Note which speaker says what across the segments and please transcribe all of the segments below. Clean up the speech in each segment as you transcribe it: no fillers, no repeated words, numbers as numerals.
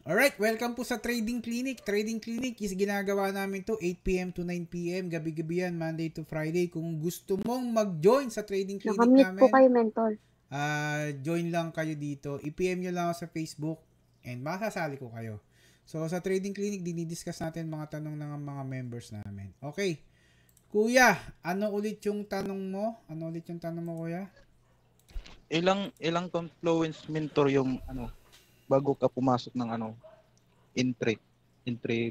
Speaker 1: Alright, welcome po sa Trading Clinic. Trading Clinic is ginagawa namin to 8 p.m. to 9 p.m. Gabi-gabi yan, Monday to Friday. Kung gusto mong mag-join sa Trading Clinic
Speaker 2: Nakamute po
Speaker 1: namin,
Speaker 2: kayo, mentor.
Speaker 1: join lang kayo dito. I-PM nyo lang ako sa Facebook and masasali ko kayo. So, sa Trading Clinic, dinidiscuss natin mga tanong ng mga members namin. Okay. Kuya, ano ulit yung tanong mo? Kuya?
Speaker 3: Ilang confluence mentor yung bago ka pumasok ng entry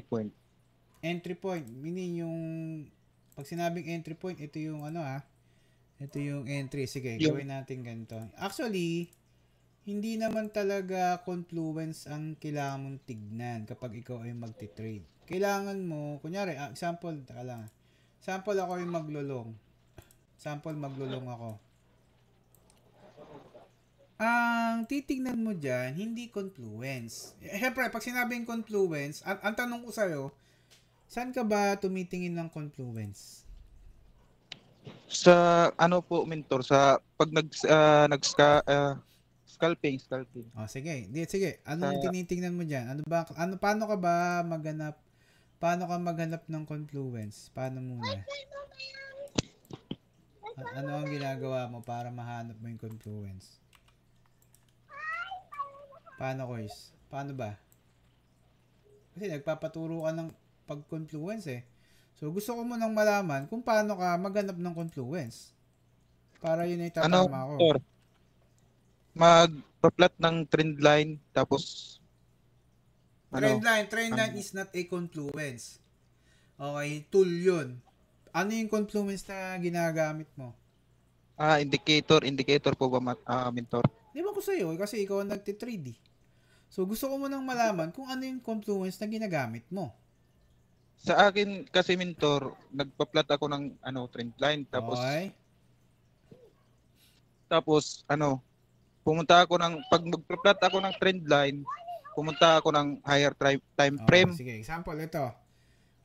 Speaker 3: point.
Speaker 1: Entry point, meaning yung pag sinabing entry point, ito yung ito yung entry. Sige, gawin natin ganito. Actually, hindi naman talaga confluence ang kailangan mong tignan kapag ikaw ay magti-trade. Kailangan mo, kunyari, example ako yung maglulong. Maglulong ako. Ang titignan mo dyan, hindi confluence. Siyempre, pag sinabing confluence, ang tanong ko sa'yo, saan ka ba tumitingin ng confluence?
Speaker 3: Sa po mentor, sa pag scalping.
Speaker 1: Oh, sige. Anong tinitingnan mo diyan? Paano ka maghanap ng confluence? Paano muna? Ano ang ginagawa mo para mahanap mo yung confluence? Paano, Kois? Paano ba? Kasi nagpapaturo ka ng pag-confluence eh. So, gusto ko munang malaman kung paano ka maghanap ng confluence. Para yun ay tatama ko.
Speaker 3: Magpa-plot ng trend line, tapos
Speaker 1: Trend line is not a confluence. Okay, tool yun. Ano yung confluence na ginagamit mo?
Speaker 3: Indicator po ba, mentor?
Speaker 1: Di ba ko sa'yo, kasi ikaw ang nagtitrade eh. So, gusto ko munang malaman kung ano yung confluence na ginagamit mo.
Speaker 3: Sa akin kasi, mentor, nagpa-plot ako ng trend line, tapos
Speaker 1: okay.
Speaker 3: Pumunta ako pag magpa-plot ako ng trend line, pumunta ako ng higher time frame.
Speaker 1: Sige, example ito.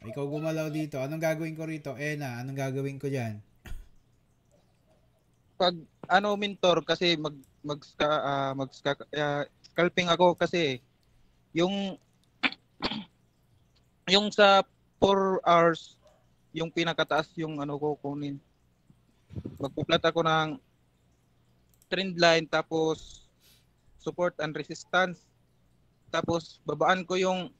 Speaker 1: Ikaw gumalaw dito. Anong gagawin ko rito? Anong gagawin ko diyan?
Speaker 3: Pag mentor, kasi scalping ako kasi yung sa 4 hours yung pinakataas yung ko kunin. Magpa-plot ako ng trend line, tapos support and resistance, tapos babaan ko yung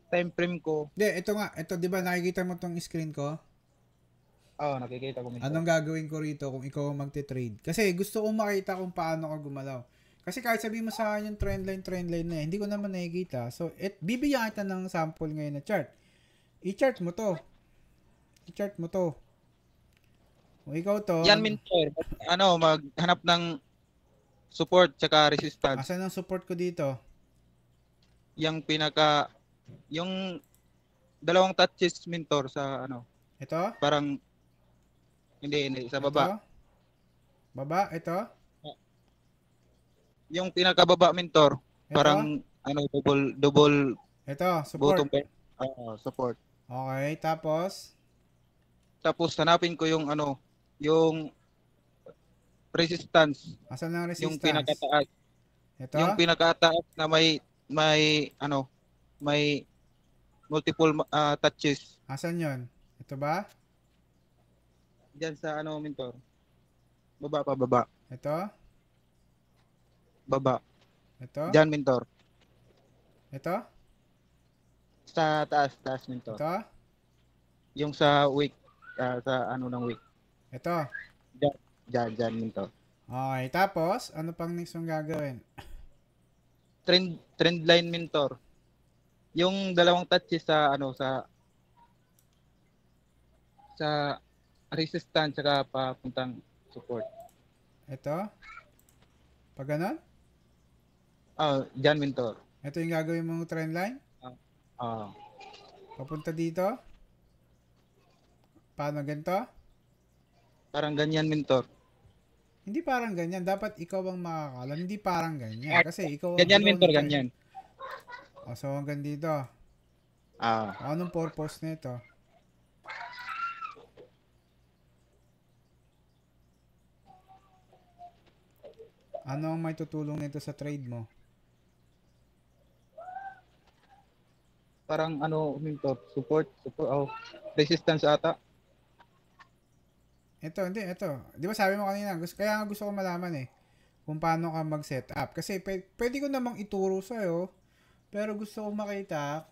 Speaker 3: time frame ko.
Speaker 1: Ito 'di ba nakikita mo tong screen ko?
Speaker 3: Nakikita ko.
Speaker 1: Anong gagawin ko rito kung ikaw ang magte-trade? Kasi gusto ko makita kung paano ka gumalaw. Kasi kahit sabihin mo sa akin yung trend line na hindi ko naman nakikita. So, bibigyan kita ng sample ngayon na chart. I-chart mo to. Kung ikaw to...
Speaker 3: Yan, mentor. Maghanap ng support tsaka resistance.
Speaker 1: Asan ang support ko dito?
Speaker 3: Yung dalawang touches, mentor, sa
Speaker 1: Ito?
Speaker 3: Parang hindi sa baba.
Speaker 1: Ito? Baba? Ito?
Speaker 3: Yung pinakababa, mentor.
Speaker 1: Ito?
Speaker 3: Parang double
Speaker 1: ito, support.
Speaker 3: Support.
Speaker 1: Okay, tapos
Speaker 3: hanapin ko yung yung resistance.
Speaker 1: Asan ang resistance?
Speaker 3: Yung pinakataas.
Speaker 1: Ito?
Speaker 3: Yung pinakataas na may multiple touches.
Speaker 1: Asan yun? Ito ba?
Speaker 3: Diyan sa mentor. Baba.
Speaker 1: Ito?
Speaker 3: Baba.
Speaker 1: Ito?
Speaker 3: Diyan, mentor.
Speaker 1: Ito?
Speaker 3: Sa taas, mentor.
Speaker 1: Ito?
Speaker 3: Yung sa week, sa ng week.
Speaker 1: Ito?
Speaker 3: Diyan, mentor.
Speaker 1: Okay, tapos ano pang next mong gagawin?
Speaker 3: Trend line, mentor. Yung dalawang touches sa sa resistance saka papuntang support.
Speaker 1: Ito? Pag ganon?
Speaker 3: Diyan, mentor.
Speaker 1: Ito yung gagawin mong trend line? Papunta dito? Paano ganito?
Speaker 3: Parang ganyan, mentor.
Speaker 1: Hindi parang ganyan. Dapat ikaw ang makakalam. Hindi parang ganyan. Kasi ikaw ang...
Speaker 3: Ganyan, mentor, ganyan.
Speaker 1: So hanggang dito. Anong purpose nito? Ano ang may tutulong nito sa trade mo?
Speaker 3: parang ano, mentor, resistance ata.
Speaker 1: Ito. Di ba sabi mo kanina, kaya nga gusto ko malaman eh, kung paano ka mag-setup. Kasi pwede ko namang ituro sa'yo, pero gusto ko makita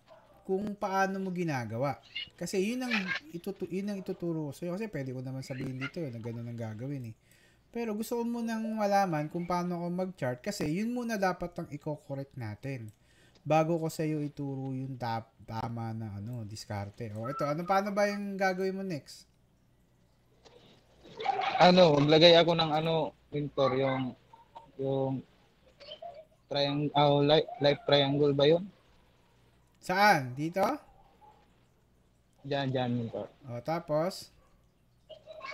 Speaker 1: kung paano mo ginagawa. Kasi yun ang ituturo ko sa'yo. Kasi pwede ko naman sabihin dito na ganun ang gagawin eh. Pero gusto ko munang malaman kung paano ko mag-chart kasi yun muna dapat ang i-correct natin bago ko sa iyo ituro yung tama na diskarte. O ito, paano ba yung gagawin mo next?
Speaker 3: Maglagay ako ng mentor, yung triangle, life triangle ba yun?
Speaker 1: Saan? Dito?
Speaker 3: Diyan, mentor.
Speaker 1: O, tapos?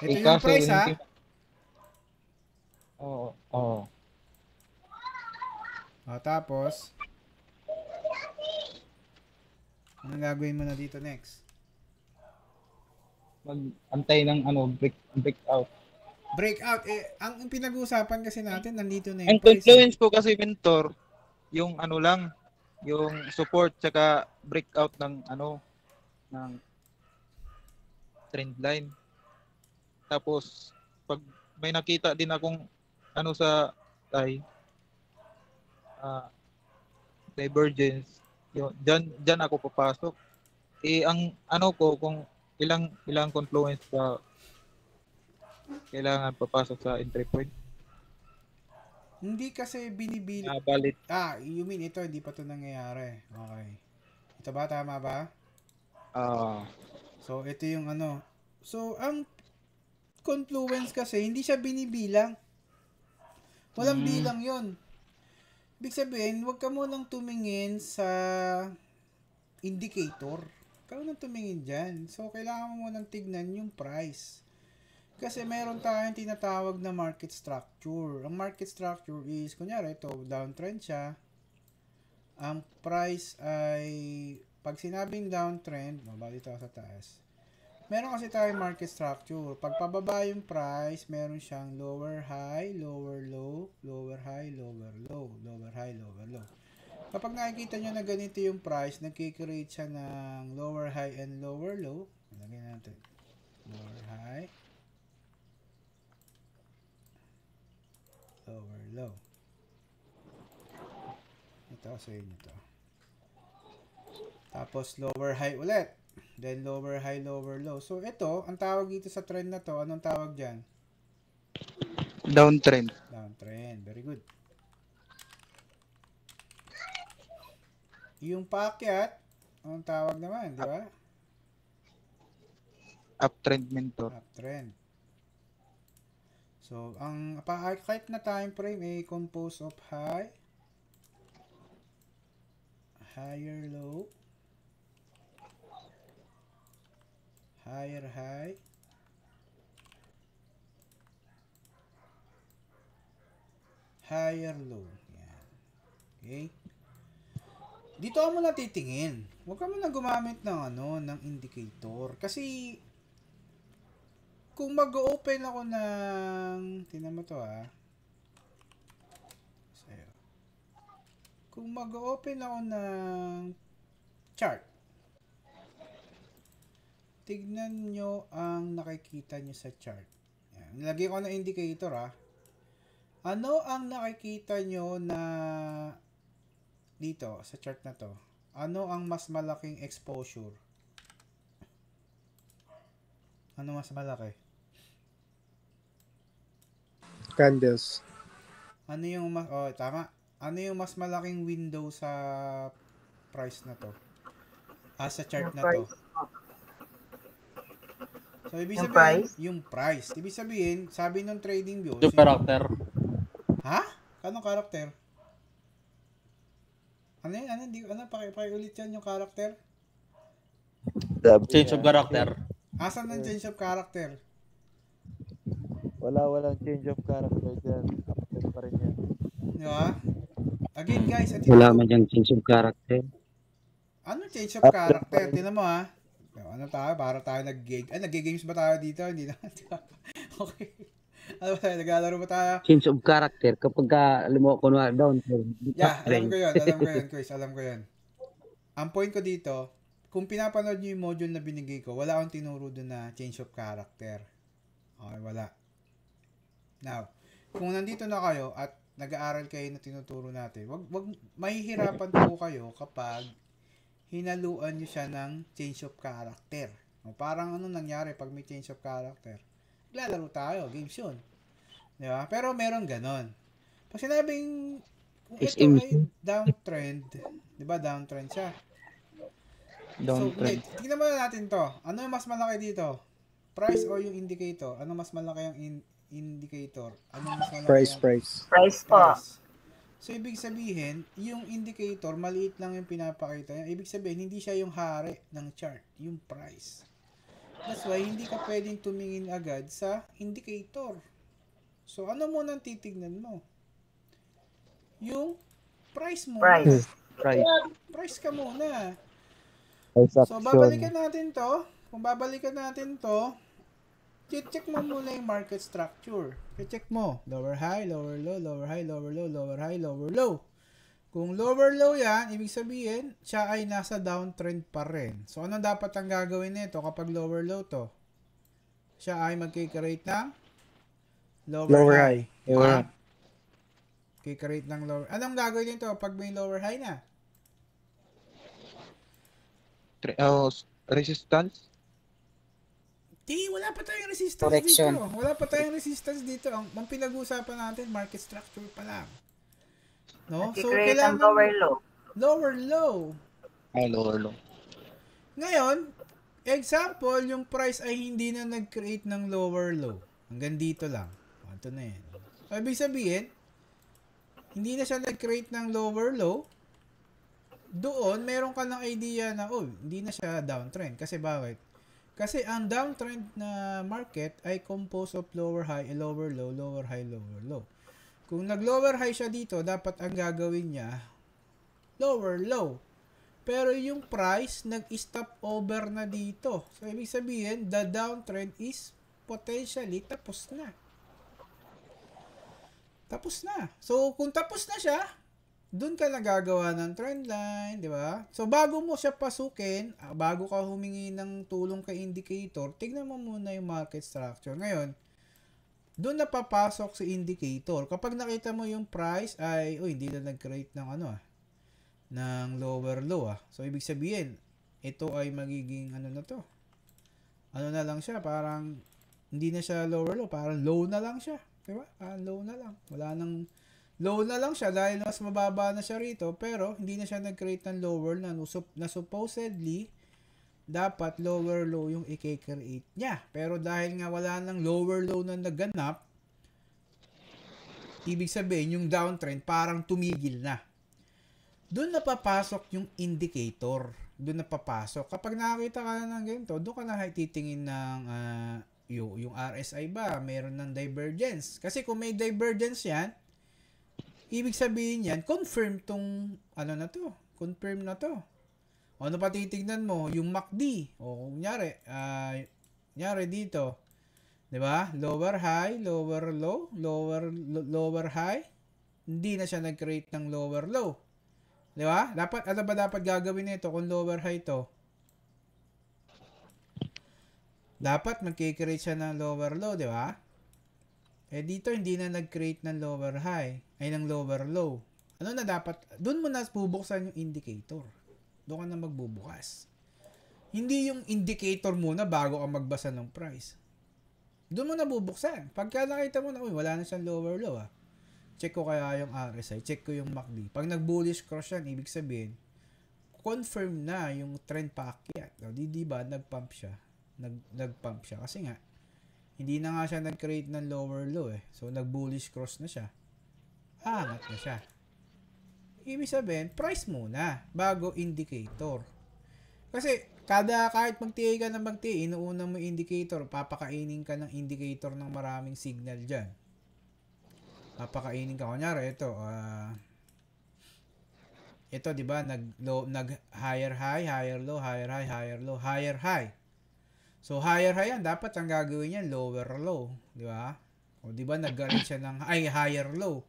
Speaker 1: Ito yung price, ha?
Speaker 3: Oo.
Speaker 1: O, tapos? Anong gagawin mo na dito next?
Speaker 3: Mag-antay ng breakout.
Speaker 1: Breakout. Ang pinag-uusapan kasi natin, nandito na
Speaker 3: Ang
Speaker 1: yung price.
Speaker 3: influence ko kasi, mentor, yung yung support tsaka breakout ng trend line. Tapos pag may nakita din akong sa divergence, diyan ako papasok. Ang kung ilang confluence pa kailangan papasok sa entry point.
Speaker 1: Hindi kasi binibili.
Speaker 3: Balit.
Speaker 1: You mean ito, hindi pa ito nangyayari. Okay. Ito ba, tama ba? So, ito yung So, ang confluence kasi, hindi siya binibilang. Walang bilang yon. Ibig sabihin, huwag ka munang tumingin sa indicator. Huwag ka munang tumingin dyan. So, kailangan mo munang tignan yung price. Kasi meron tayong tinatawag na market structure. Ang market structure is, kunyari, ito, downtrend siya. Ang price ay, pag sinabing downtrend, dito sa taas. Meron kasi tayong market structure. Pag pababa yung price, meron siyang lower high, lower low, lower high, lower low, lower high, lower low. Kapag nakikita nyo na ganito yung price, nagkikreate siya ng lower high and lower low. Lagyan natin. Lower high, lower low. Ito sa inyo to. Tapos lower high ulit. Then lower high, lower low. So ito, ang tawag dito sa trend na to, anong tawag dyan?
Speaker 3: Downtrend.
Speaker 1: Downtrend. Very good. Yung paakyat, anong tawag naman, di ba?
Speaker 3: Uptrend, mentor.
Speaker 1: Uptrend. So, ang kahit na time frame ay composed of high, higher low, higher high, higher low. Yan. Okay? Dito ka muna titingin. Huwag ka muna gumamit ng ng indicator. Kasi, kung mag-open ako ng, tingnan mo to Sa'yo. Kung mag-open ako ng chart, tignan nyo ang nakikita nyo sa chart. Yan. Nilagay ko ng indicator Ano ang nakikita nyo na dito sa chart na to? Ano ang mas malaking exposure? Ano mas malaki?
Speaker 2: Candles.
Speaker 1: Ano yung tama. Ano yung mas malaking window sa price na to? Sa chart na to. So, ibig sabihin, yung price. Ibig sabihin, sabi ng trading view.
Speaker 4: Yung character.
Speaker 1: Ha? Anong character? Pakiulit yan yung character?
Speaker 4: Change of character.
Speaker 1: Asan ang change of character?
Speaker 5: Walang change of character dyan. Update pa rin yan.
Speaker 1: Di ba? Again guys,
Speaker 6: wala man yung change of character.
Speaker 1: Ano change of character? Tingnan mo ano tayo? Para tayo nag-games ba tayo dito? Hindi na. Okay. Ano ba tayo? Naglalaro ba tayo?
Speaker 6: Change of character. Kapag alam mo, kunwari down.
Speaker 1: Yeah, alam ko yun, Chris. Alam ko yun. ang point ko dito, kung pinapanood nyo yung module na binigay ko, wala akong tinuro doon na change of character. Okay, wala. Now, kung nandito na kayo at nag-aaral kayo na tinuturo natin, wag mahihirapan po kayo kapag hinaluan nyo siya ng change of character. O, parang ano nangyari pag may change of character? Lalaro tayo, games yun. Di ba? Pero meron ganon. Pag sinabing, kung ito ay downtrend, di ba downtrend siya?
Speaker 3: Downtrend.
Speaker 1: So, tignan muna natin to. Ano yung mas malaki dito? Price o yung indicator? Ano mas malaki yung indicator? Ano mas malaki
Speaker 2: Price.
Speaker 4: Price po.
Speaker 1: price? So, ibig sabihin, yung indicator, maliit lang yung pinapakita niya. Ibig sabihin, hindi siya yung hari ng chart, yung price. That's why, hindi ka pwedeng tumingin agad sa indicator. So, ano muna ang titignan mo? Yung price mo.
Speaker 4: Price.
Speaker 5: Price.
Speaker 1: Price ka muna.
Speaker 5: Price
Speaker 1: So,
Speaker 5: action.
Speaker 1: babalikan natin to. Kung babalikan natin to, check mo muna yung market structure. Check mo. Lower high, lower low, lower high, lower low, lower high, lower low. Kung lower low yan, ibig sabihin, siya ay nasa downtrend pa rin. So, ano dapat ang gagawin nito kapag lower low to? Siya ay mag-create ng lower high.
Speaker 3: Lower.
Speaker 1: Create ng lower. Anong gagawin nito pag may lower high na?
Speaker 3: Resistance?
Speaker 1: Wala pa tayong resistance
Speaker 2: Correction.
Speaker 1: dito. Wala pa tayong resistance dito. Ang pinag-uusapan natin, market structure pa lang. No? So,
Speaker 4: Nag-create ang
Speaker 1: kailangan
Speaker 4: lower low.
Speaker 1: lower low.
Speaker 3: Lower low.
Speaker 1: Ngayon, example, yung price ay hindi na nag-create ng lower low. Hanggang dito lang. Ito na yan. So, ibig sabihin, hindi na siya nag-create ng lower low. Doon, meron ka ng idea na, hindi na siya downtrend. Kasi bakit? Kasi ang downtrend na market ay composed of lower high, lower low, lower high, lower low. Kung nag-lower high siya dito, dapat ang gagawin niya, lower low. Pero yung price, nag-stop over na dito. So, ibig sabihin, the downtrend is potentially tapos na. Tapos na. So, kung tapos na siya, doon ka nagagawa ng trend line, di ba? So, bago mo siya pasukin, bago ka humingi ng tulong kay indicator, tignan mo muna yung market structure. Ngayon, doon na papasok si indicator. Kapag nakita mo yung price ay, hindi na nag-create ng ng lower low. So, ibig sabihin, ito ay magiging na to. Ano na lang siya, parang hindi na siya lower low, parang low na lang siya. Di ba? Low na lang. Wala nang low na lang siya dahil mas mababa na siya rito, pero hindi na siya nag-create ng lower na supposedly dapat lower low yung i-create niya. Pero dahil nga wala nang lower low na naganap, ibig sabihin yung downtrend parang tumigil na. Doon na papasok yung indicator. Doon na papasok. Kapag nakakita ka na ng ganito, doon ka na titingin ng yung RSI ba, meron ng divergence. Kasi kung may divergence yan, ibig sabihin yan, confirm tong na to. Confirm na to. Ano pa titignan mo? Yung MACD. O kunyari dito. 'Di ba? Lower high, lower low, lower high. Hindi na siya nag-create ng lower low. 'Di ba? Ano ba dapat gagawin nito kung lower high to? Dapat mag-create siya ng lower low, 'di ba? Dito hindi na nag-create ng lower high, ay ng lower low. Ano na dapat? Doon mo na bubuksan yung indicator. Doon ka na magbubukas. Hindi yung indicator muna bago ka magbasa ng price. Doon mo na bubuksan. Pagka nakita mo na, wala na siyang lower low. Check ko kaya yung RSI, check ko yung MACD. Pag nag-bullish cross yan, ibig sabihin, confirm na yung trend paakyat. Di ba, nag-pump siya. Nag-pump siya. Kasi nga, hindi na nga siya nag-create ng lower low So, nag-bullish cross na siya. Angat na siya. Ibig sabihin, price muna bago indicator. Kasi, kahit magtihay ka ng magtihay, inuuna mo indicator, papakainin ka ng indicator ng maraming signal dyan. Papakainin ka. Kunyari, ito, di ba, nag-higher high, higher low, higher high, higher low, higher high. So, higher high yan, dapat ang gagawin yan, lower low. Di ba? O, di ba, nag-gain siya ng higher low.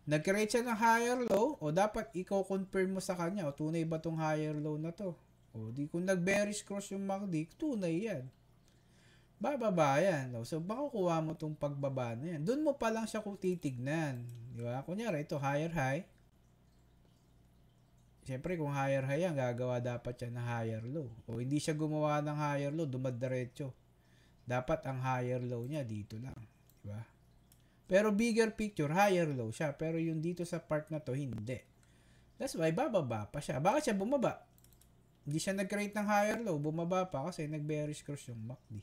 Speaker 1: Nag-create siya ng higher low, o dapat i-confirm mo sa kanya, o tunay ba tong higher low na to? O di kung nag-bearish cross yung MACD, tunay yan. Bababa yan. No? So, makukuha mo tong pagbaba na yan. Doon mo pa lang siya kung titignan. Di ba? Kunyari, ito, higher high. Siyempre, kung higher high yan, gagawa dapat siya ng higher low. O hindi siya gumawa ng higher low, dumadiretso. Dapat ang higher low niya dito lang. Di ba? Pero bigger picture, higher low siya. Pero yung dito sa part na to, hindi. That's why, bababa pa siya. Bakit siya bumaba? Hindi siya nag-create ng higher low, bumaba pa kasi nag-bearish cross yung MACD.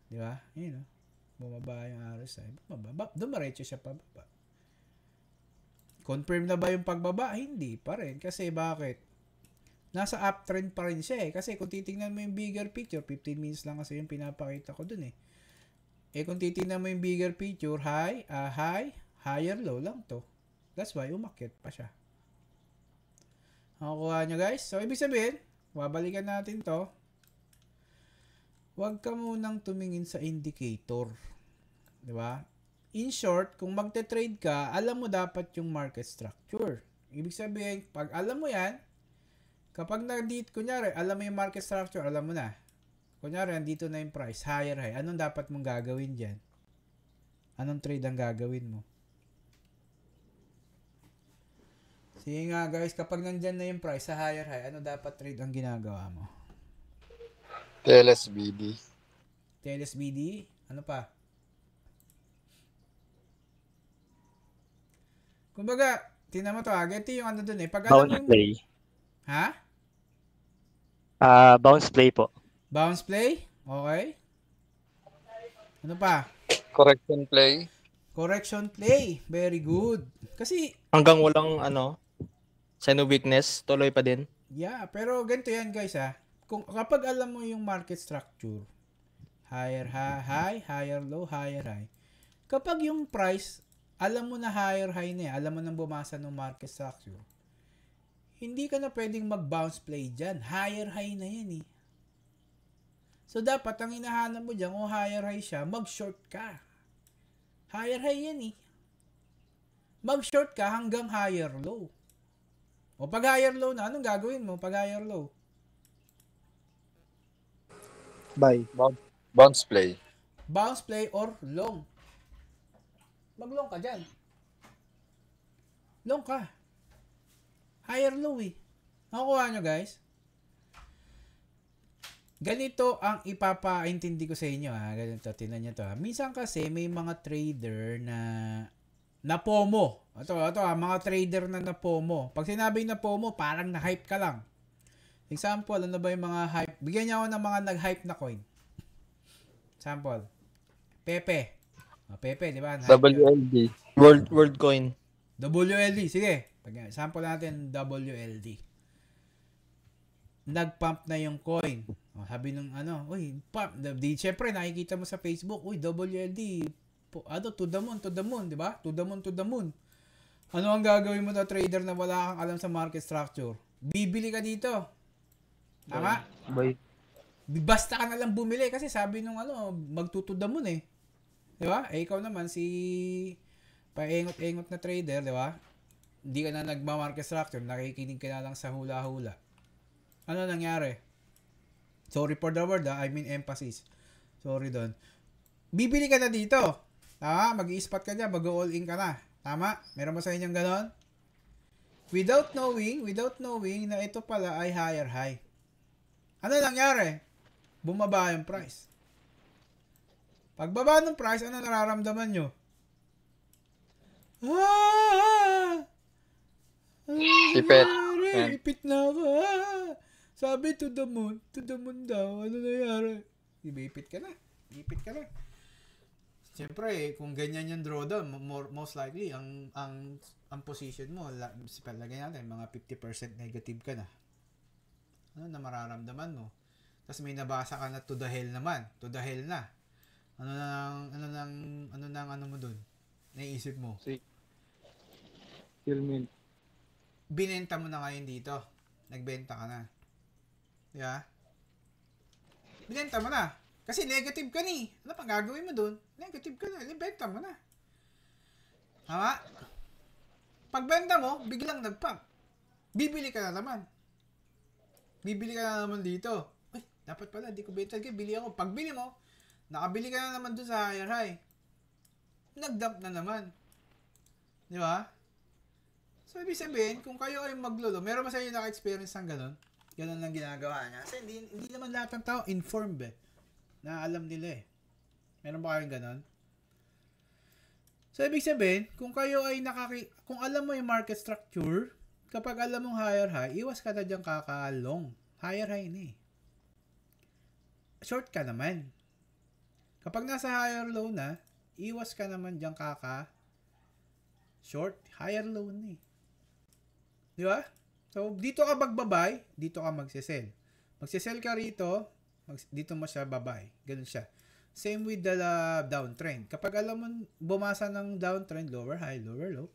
Speaker 1: Di ba? Yun, no? Bumaba yung RSI. Bumaba. Dumiretso siya pababa. Confirm na ba yung pagbaba? Hindi pa rin. Kasi bakit? Nasa uptrend pa rin siya eh. Kasi kung titingnan mo yung bigger picture, 15 minutes lang kasi yung pinapakita ko dun eh. Eh kung titingnan mo yung bigger picture, high, higher, low lang to. That's why umakyat pa siya. Nakukuha nyo guys? So ibig sabihin, babalikan natin to. Huwag ka munang tumingin sa indicator. Di ba? In short, kung magte-trade ka, alam mo dapat yung market structure. Ibig sabihin, pag alam mo yan, kapag nandito, kunyari, alam mo yung market structure, alam mo na. Kunyari, nandito na yung price, higher high. Anong dapat mong gagawin dyan? Anong trade ang gagawin mo? Sige nga guys, kapag nandyan na yung price sa higher high, ano dapat trade ang ginagawa mo?
Speaker 4: TLSBD.
Speaker 1: TLSBD? Ano pa? Kumbaga, tingnan mo to ha, ito yung ano dun eh. Pag alam
Speaker 7: Bounce
Speaker 1: mo,
Speaker 7: play.
Speaker 1: ha?
Speaker 7: Bounce play po.
Speaker 1: Bounce play? Okay. Ano pa?
Speaker 4: Correction play.
Speaker 1: Correction play. Very good. Kasi,
Speaker 7: Hanggang walang sign of weakness, tuloy pa din.
Speaker 1: yeah, pero ganito yan guys ha. Kapag alam mo yung market structure, higher high, higher low, higher high. Kapag yung price, alam mo na higher high na alam mo nang bumasa ng market structure, hindi ka na pwedeng mag-bounce play dyan. Higher high na yan eh. So, dapat ang hinahanap mo dyan, kung higher high siya, mag-short ka. Higher high yan eh. Mag-short ka hanggang higher low. O pag higher low na, anong gagawin mo pag higher low?
Speaker 2: Buy.
Speaker 4: Bounce play.
Speaker 1: Bounce play or long. Mag-long ka dyan. Long ka. Higher low eh. Nakukuha nyo guys? Ganito ang ipapaintindi ko sa inyo ha. Ganito, tinan nyo to ha. Minsan kasi may mga trader na FOMO. Ito ha, mga trader na FOMO. Pag sinabi na FOMO, parang na-hype ka lang. Example, ano ba yung mga hype? Bigyan niyo ako ng mga nag-hype na coin. Example, Pepe. Pepe, di ba?
Speaker 4: WLD.
Speaker 7: World coin.
Speaker 1: WLD, sige. Sample natin WLD. Nag-pump na yung coin. Sabi nung uy, pump. Siyempre, nakikita mo sa Facebook, uy, WLD, to the moon, di ba? To the moon. Ano ang gagawin mo na trader na wala kang alam sa market structure? Bibili ka dito. Tama?
Speaker 7: Buy.
Speaker 1: Basta ka na lang bumili kasi sabi nung magto-to the moon eh. Di ba? Ikaw naman si paengot-engot na trader, di ba? Hindi ka na nagma-market structure, nakikinig ka na lang sa hula-hula. Ano nangyari? Sorry for the word I mean emphasis. Sorry doon. Bibili ka na dito. Tama? Mag-i-spot ka dyan, mag-all in ka na. Tama? Meron mo sa inyong ganon? Without knowing na ito pala ay higher high. Ano nangyari? Bumaba yung price. Pagbaba ng price, ano nararamdaman nyo?
Speaker 4: Ipit.
Speaker 1: Ipit na ako. Sabi to the moon daw. Ano nangyari? Ipit ka na. Siyempre, kung ganyan yung drawdown, most likely, ang position mo, lagay natin, mga 50% negative ka na. Ano na mararamdaman mo? Tapos may nabasa ka na to the hell naman. To the hell na. Ano mo dun? Naisip mo?
Speaker 3: Kill me.
Speaker 1: Binenta mo na ngayon dito. Nagbenta ka na. Diba? Binenta mo na. Kasi negative ka ni. Ano pang gagawin mo dun? Negative ka na. Ibenta mo na. Tama? Pagbenta mo, biglang nag-pump. Bibili ka na naman. Bibili ka na naman dito. Ay, dapat pala, di ko benta. Bili ako. Pagbili mo, nakabili ka na naman dun sa higher high. Nag-dump na naman. Di ba? So, ibig sabihin, kung kayo ay maglolo, meron ba sa inyo naka-experience ng ganun? Ganun lang ginagawa niya. Kasi hindi naman lahat ng tao informed eh. Na alam nila eh. Meron ba kayong ganun? So, ibig sabihin, kung kayo ay kung alam mo yung market structure, kapag alam mong higher high, iwas ka na dyan kakalong. Higher high na eh. Short ka naman. Kapag nasa higher low na, iwas ka naman dyan short. Higher low na eh. Di ba? So, dito ka magbabay, dito ka magsisell. Magsisell ka rito, dito mo siya babay. Ganun siya. Same with the downtrend. Kapag alam mo bumasa ng downtrend, lower high, lower low.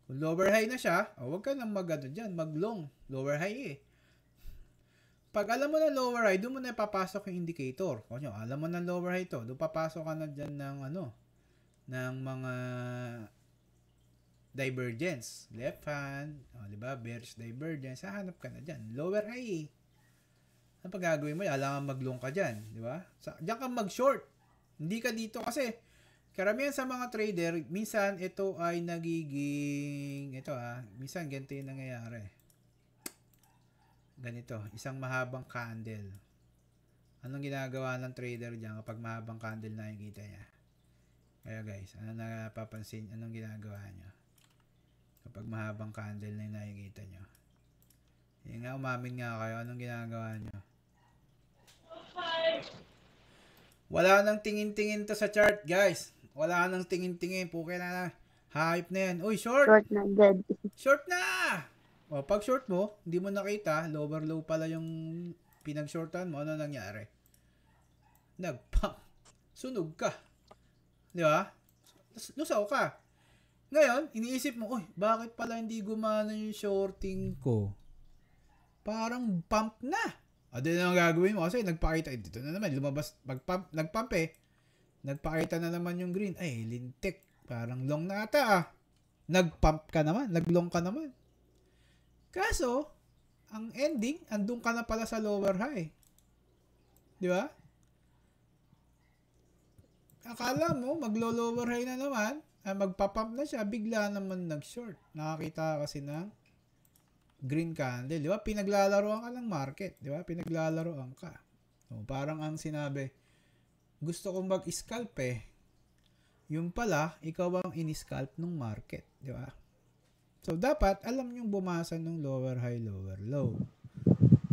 Speaker 1: Kung lower high na siya, huwag ka nang mag-long. Lower high eh. Pag alam mo na lower high, doon mo na ipapasok yung indicator. Kung alam mo na lower high to, doon papasok ka na dyan ng ng mga divergence. Left hand, diba? Bearish divergence. Hahanap ka na dyan. Lower high eh. Ang pagagawin mo, alam mag-long ka dyan. Di ba? Diyan ka mag-short. Hindi ka dito kasi karamihan sa mga trader, minsan ito ay nagiging, minsan ganito yung nangyayari. Ganito, isang mahabang candle. Anong ginagawa ng trader dyan kapag mahabang candle nakikita niya? Kaya guys, ano napapansin, anong ginagawa nyo? Kapag mahabang candle na yung nakikita nyo. Yung nga, umamin nga kayo, anong ginagawa nyo? Wala nang tingin-tingin to sa chart, guys. Wala nang tingin-tingin. Puke na. Hype na yan. Uy, short!
Speaker 8: Short na, dead.
Speaker 1: Short na! O, pag short mo, hindi mo nakita, lower low pala yung pinag-shortan mo, ano nangyari? Nag-pump. Sunog ka. Di ba? Lusaw ka. Ngayon, iniisip mo, uy, bakit pala hindi gumana yung shorting ko? Parang pump na. Ano na ang gagawin mo? Kasi nagpakita, dito na naman, lumabas, nagpump eh. Nagpakita na naman yung green. Ay, lintik. Parang long na ata. Nagpump ka naman, naglong ka naman. Kaso, ang ending, andun ka na pala sa lower high. Di ba? Akala mo, maglo-lower high na naman, magpapump na siya, bigla naman nag-short. Nakakita kasi ng green candle, di ba? Pinaglalaroan ka ng market, di ba? Pinaglalaroan ka. So, parang ang sinabi, gusto kong mag-scalp eh. Yung pala, ikaw ang in-scalp ng market, di ba? So, dapat alam yung bumasa ng lower high, lower low.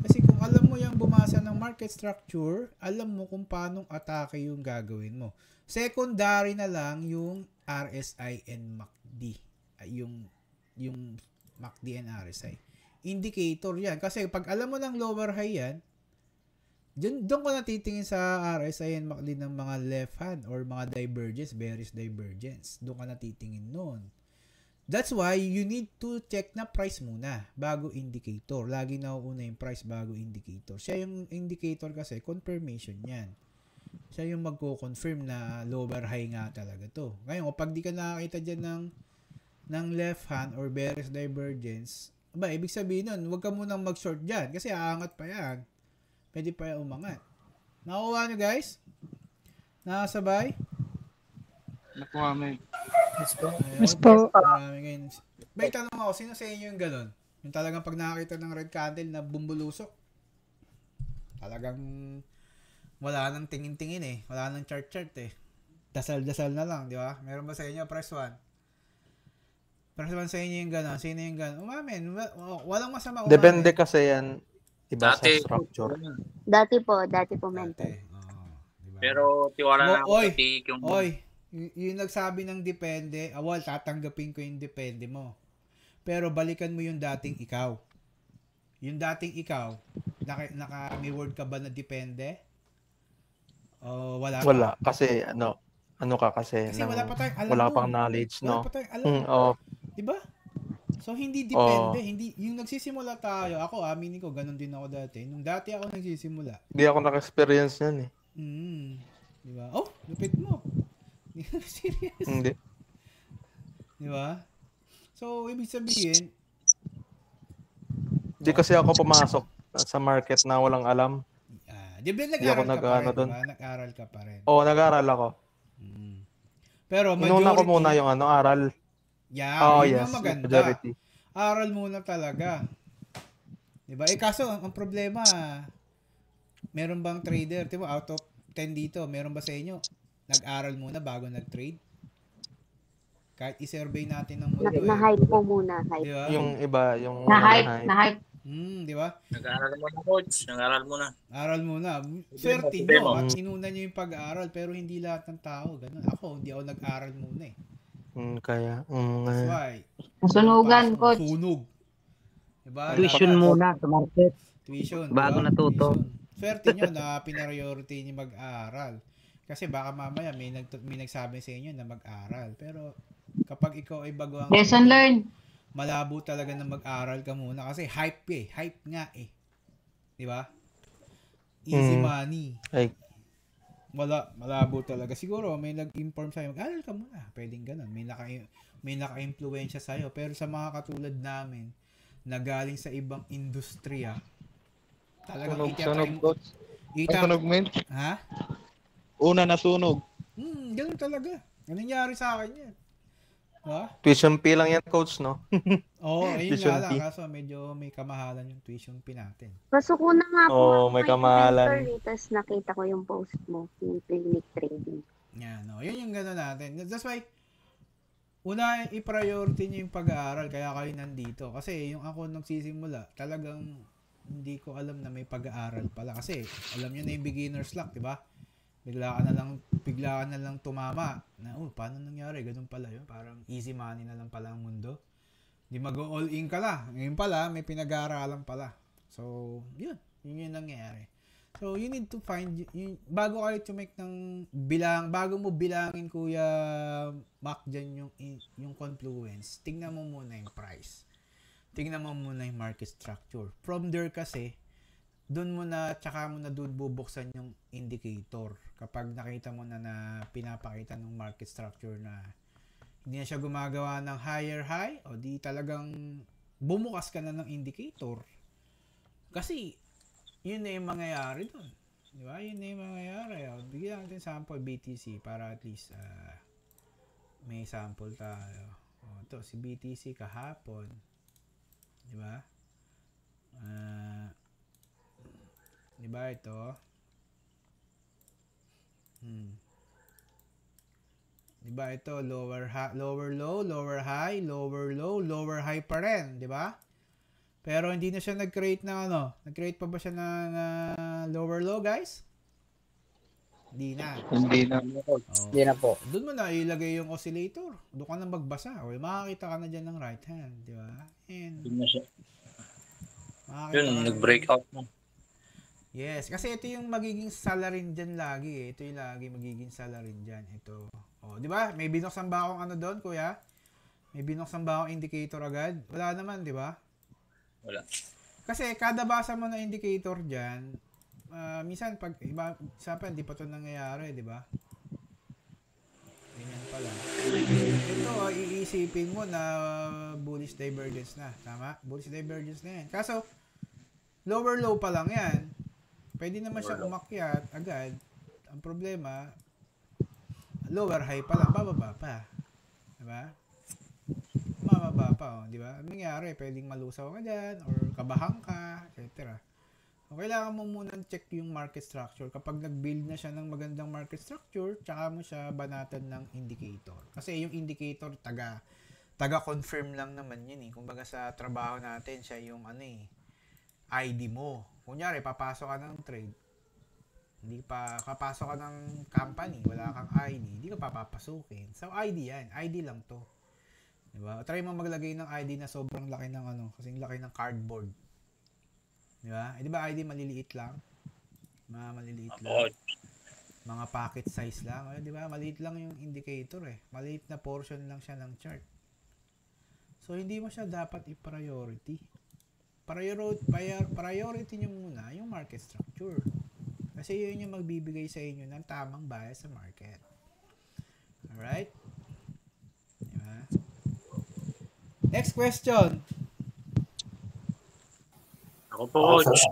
Speaker 1: Kasi kung alam mo yung bumasa ng market structure, alam mo kung paanong atake yung gagawin mo. Secondary na lang yung RSI and MACD. Yung MACD and RSI. Indicator yan. Kasi pag alam mo ng lower high yan, doon ko natitingin sa RSI and MACD ng mga left hand or mga divergence, bearish divergence. Doon ka natitingin nun. That's why you need to check na price muna bago indicator. Lagi nauuna yung price bago indicator. Siya yung indicator kasi confirmation yan. Siya yung magko-confirm na lower high nga talaga to. Ngayon, kapag di ka nakakita dyan ng left hand or bearish divergence, ibig sabihin nun, huwag ka munang mag-short dyan kasi aangat pa yan. Pwede pa yan umangat. Nakuha nyo guys? Nakasabay?
Speaker 3: Nakuha mo.
Speaker 2: Yes po.
Speaker 1: May tanong ako, sino sa inyo yung gano'n? Yung talagang pag nakakita ng red candle na bumbulusok, talagang wala nang tingin-tingin eh. Wala nang chart-chart eh. Dasal-dasal na lang, di ba? Meron ba sa inyo? Press 1. Press 1 sa inyo yung gano'n. Sino yung gano'n? Umamin. Walang masama umamin.
Speaker 7: Depende kasi yan. Iba sa structure.
Speaker 8: Dati po mentor.
Speaker 1: Diba?
Speaker 9: Pero tiwala na ako sa tik yung...
Speaker 1: Yung nagsabi ng depende, tatanggapin ko yung depende mo. Pero balikan mo yung dating ikaw. Yung dating ikaw, may word ka ba na depende? O wala pa?
Speaker 7: Wala. Kasi ano ka kasi
Speaker 1: wala pa tayong alam.
Speaker 7: Wala pang knowledge, no?
Speaker 1: Wala pa tayong alam. Diba? So, hindi depende. Hindi, yung nagsisimula tayo, ako, aminin ko, ganun din ako dati. Nung dati ako nagsisimula.
Speaker 7: Hindi ako naka-experience yan eh.
Speaker 1: Diba? Oh, lupit mo. Hindi ka serious.
Speaker 7: Hindi.
Speaker 1: Diba? So, ibig sabihin,
Speaker 7: Hindi kasi ako pumasok sa market na walang alam.
Speaker 1: di ba
Speaker 7: Hindi ako
Speaker 1: nag-aral ka pa
Speaker 7: nag-ano
Speaker 1: rin,
Speaker 7: doon.
Speaker 1: diba? Nag-aral ka pa rin.
Speaker 7: Oo, nag-aral ako.
Speaker 1: Pero
Speaker 7: Inuna ko
Speaker 1: majority,
Speaker 7: muna yung aral.
Speaker 1: yeah,
Speaker 7: Oo,
Speaker 1: yun
Speaker 7: yes.
Speaker 1: ang maganda.
Speaker 7: Majority.
Speaker 1: Aral muna talaga. Diba? Kaso, ang problema, meron bang trader, diba, out of 10 dito, meron ba sa inyo, nag-aral muna bago nag-trade? Kahit i-survey natin ng mundo.
Speaker 8: Na-hype po muna. Hype.
Speaker 1: Diba?
Speaker 7: Yung iba, yung
Speaker 8: Na-hype.
Speaker 1: Di ba?
Speaker 9: Nag-aaral muna, coach. Nag-aaral muna.
Speaker 1: Aral muna. Swerte nyo at inuna nyo yung pag-aaral, pero hindi lahat ng tao. Ganun. Ako, hindi ako nag-aral muna eh.
Speaker 7: Kaya.
Speaker 1: That's why.
Speaker 8: Sunugan, coach.
Speaker 1: Sunog. Diba?
Speaker 6: Tuition muna sa market.
Speaker 1: Tuition.
Speaker 6: Bago
Speaker 1: diba?
Speaker 6: natuto.
Speaker 1: Tuition. Swerte nyo na pinariority nyo mag-aral. Kasi baka mamaya may nagsabi sa inyo na mag-aral. Pero kapag ikaw ay bago ang
Speaker 8: Lesson learned.
Speaker 1: malabo talaga na mag-aral ka muna kasi hype eh. Hype nga eh. Di ba? Easy money.
Speaker 7: Ay.
Speaker 1: Malabo talaga. Siguro may nag-inform sa'yo, mag-aral ka muna. Pwedeng ganun. May naka-influensya sa'yo. Pero sa mga katulad namin, na galing sa ibang industriya, talagang
Speaker 3: Sunog, coach. Ay, sunog, men.
Speaker 1: Ha?
Speaker 3: Una na sunog.
Speaker 1: Ganun talaga. Ganun nangyari sa akin yan. Ha?
Speaker 7: Tuition fee lang yan, coach, no?
Speaker 1: Oo, ayun
Speaker 7: Tuition
Speaker 1: nga lang.
Speaker 7: fee.
Speaker 1: Kaso medyo may kamahalan yung tuition fee natin.
Speaker 8: Pasok ko na nga po.
Speaker 7: Oo, may kamahalan.
Speaker 8: Tapos nakita ko yung post mo, yung clinic trading.
Speaker 1: Yan, no. Yun yung gano'n natin. That's why, una, i-priority nyo yung pag-aaral. Kaya kayo nandito. Kasi yung ako nagsisimula, talagang hindi ko alam na may pag-aaral pala. Kasi alam nyo na yung beginner's luck, di ba? Bigla ka na lang tumama. Na, paano nangyari? Ganun pala yun. Parang easy money na lang pala ang mundo. Di mag-all in ka lang. Ngayon pala, may pinag-aaralan pala. So, yun. Yun yung nangyayari. So, you need to find, bago kayo to make ng bago mo bilangin, Kuya Mac, dyan yung confluence, tingnan mo muna yung price. Tingnan mo muna yung market structure. From there kasi, tsaka mo na doon bubuksan yung indicator. Kapag nakita mo na pinapakita ng market structure na hindi na siya gumagawa ng higher high, o di talagang bumukas ka na ng indicator. Kasi, yun na yung mangyayari doon. Di ba? Yun na yung mangyayari. Bigyan natin sample BTC para at least may sample tayo. Ito, si BTC kahapon. Di ba? Di ba ito? Di ba ito? Lower low, lower high, lower low, lower high pa rin. Di ba? Pero hindi na siya nag-create ng nag-create pa ba siya ng lower low, guys? Hindi na.
Speaker 3: Hindi na.
Speaker 6: Hindi na po.
Speaker 1: Doon mo na ilagay yung oscillator. Doon ka na magbasa. O, makakita ka na dyan ng right hand. Di ba? And,
Speaker 9: Yun na siya.
Speaker 1: makakita ka na
Speaker 9: Nag-break out na.
Speaker 1: Yes, kasi ito yung magiging salarin dyan lagi. Ito yung lagi magiging salarin dyan. Ito. O, di ba? May binuksan ba akong doon, kuya? May binuksan ba akong indicator agad? Wala naman, di ba?
Speaker 9: Wala.
Speaker 1: Kasi kada basa mo na indicator dyan, minsan pag hindi pa ito nangyayari, di ba? Ganyan pala. Ito, iisipin mo na bullish divergence na. Tama? Bullish divergence na yan. Kaso, lower low pa lang yan. Pwede naman siya umakyat agad. Ang problema, lower high pa lang, bababa pa. Di ba? Mababa pa, di ba? Anong nangyari? Pwedeng malusaw ka dyan, or kabahang ka, etc. So, kailangan mo muna check yung market structure. Kapag nag-build na siya ng magandang market structure, tsaka mo siya banatan ng indicator. Kasi yung indicator, taga-confirm lang naman yun eh. Kumbaga sa trabaho natin, siya yung ID mo. Kunyari, papasok ka ng trade. Kapasok ka ng company, wala kang ID, hindi ka papapasukin. So, ID yan. ID lang to. Diba? Try mo maglagay ng ID na sobrang laki ng kasing laki ng cardboard. Diba? Diba ID maliliit lang? Maliliit lang. Mga pocket size lang. Diba? Maliit lang yung indicator eh. Maliit na portion lang siya ng chart. So, hindi mo siya dapat i-priority. Priority nyo muna yung market structure. Kasi yun yung magbibigay sa inyo ng tamang bias sa market. Alright? Diba? Next question.
Speaker 9: Ako po, coach.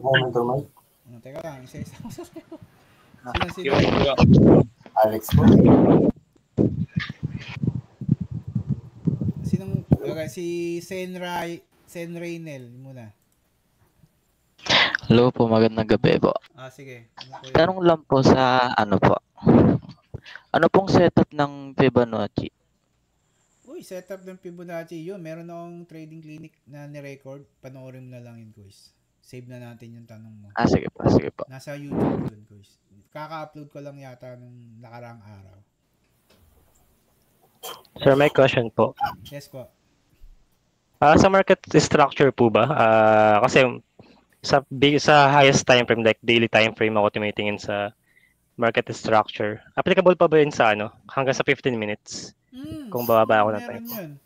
Speaker 1: Teka lang, isa-isa.
Speaker 9: Yo.
Speaker 10: Alex po.
Speaker 1: Okay, si Sen Raynel muna.
Speaker 11: Hello po, magandang gabi po.
Speaker 1: Sige.
Speaker 11: Tanong lang po sa ano po. Ano pong setup ng Fibonacci?
Speaker 1: Setup ng Fibonacci yun. Meron akong trading clinic na ni-record. Panoorin mo na lang yun, guys. Save na natin yung tanong mo.
Speaker 11: Sige po.
Speaker 1: Nasa YouTube yun, guys. Kaka-upload ko lang yata nung nakaraang araw.
Speaker 12: Sir, may question po.
Speaker 1: Yes po.
Speaker 12: Sa market structure po ba? Kasi sa highest time frame, like daily time frame, ako tumitingin sa market structure. Applicable pa ba yun sa hanggang sa 15 minutes? Kung bababa ako ng time.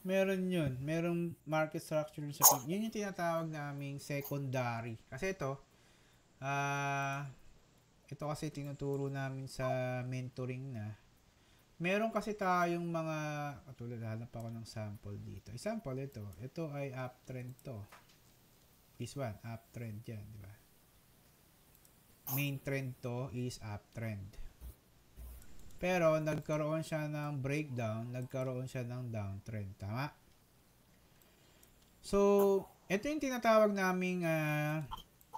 Speaker 1: Meron yun. Merong market structure sa PIB. Yun yung tinatawag naming secondary. Kasi ito kasi tinuturo namin sa mentoring na. Meron kasi tayong mga, katulad, hanap ako ng sample dito. Example, ito. Ito ay uptrend to. This one, uptrend yan, di ba? Main trend to is uptrend. Pero, nagkaroon siya ng breakdown, nagkaroon siya ng downtrend. Tama? So, ito yung tinatawag naming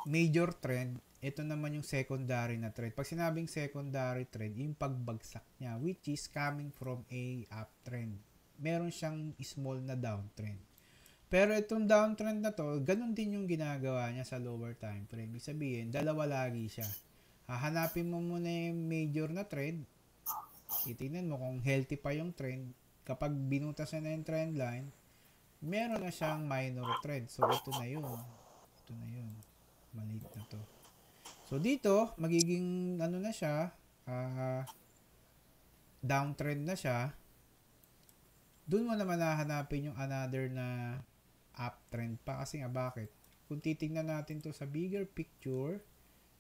Speaker 1: major trend. Ito naman yung secondary na trend. Pag sinabing secondary trend, yung pagbagsak niya, which is coming from a uptrend. Meron siyang small na downtrend. Pero itong downtrend na to, ganun din yung ginagawa niya sa lower time frame. Ibig sabihin, dalawa lagi siya. Hahanapin mo muna yung major na trend. Titingnan mo kung healthy pa yung trend. Kapag binutas na yung trend line, meron na siyang minor trend. So, ito na yun. Maliit na to. So, dito, magiging na siya, downtrend na siya. Doon mo naman hahanapin yung another na uptrend pa. Kasi nga, bakit? Kung titingnan natin to sa bigger picture,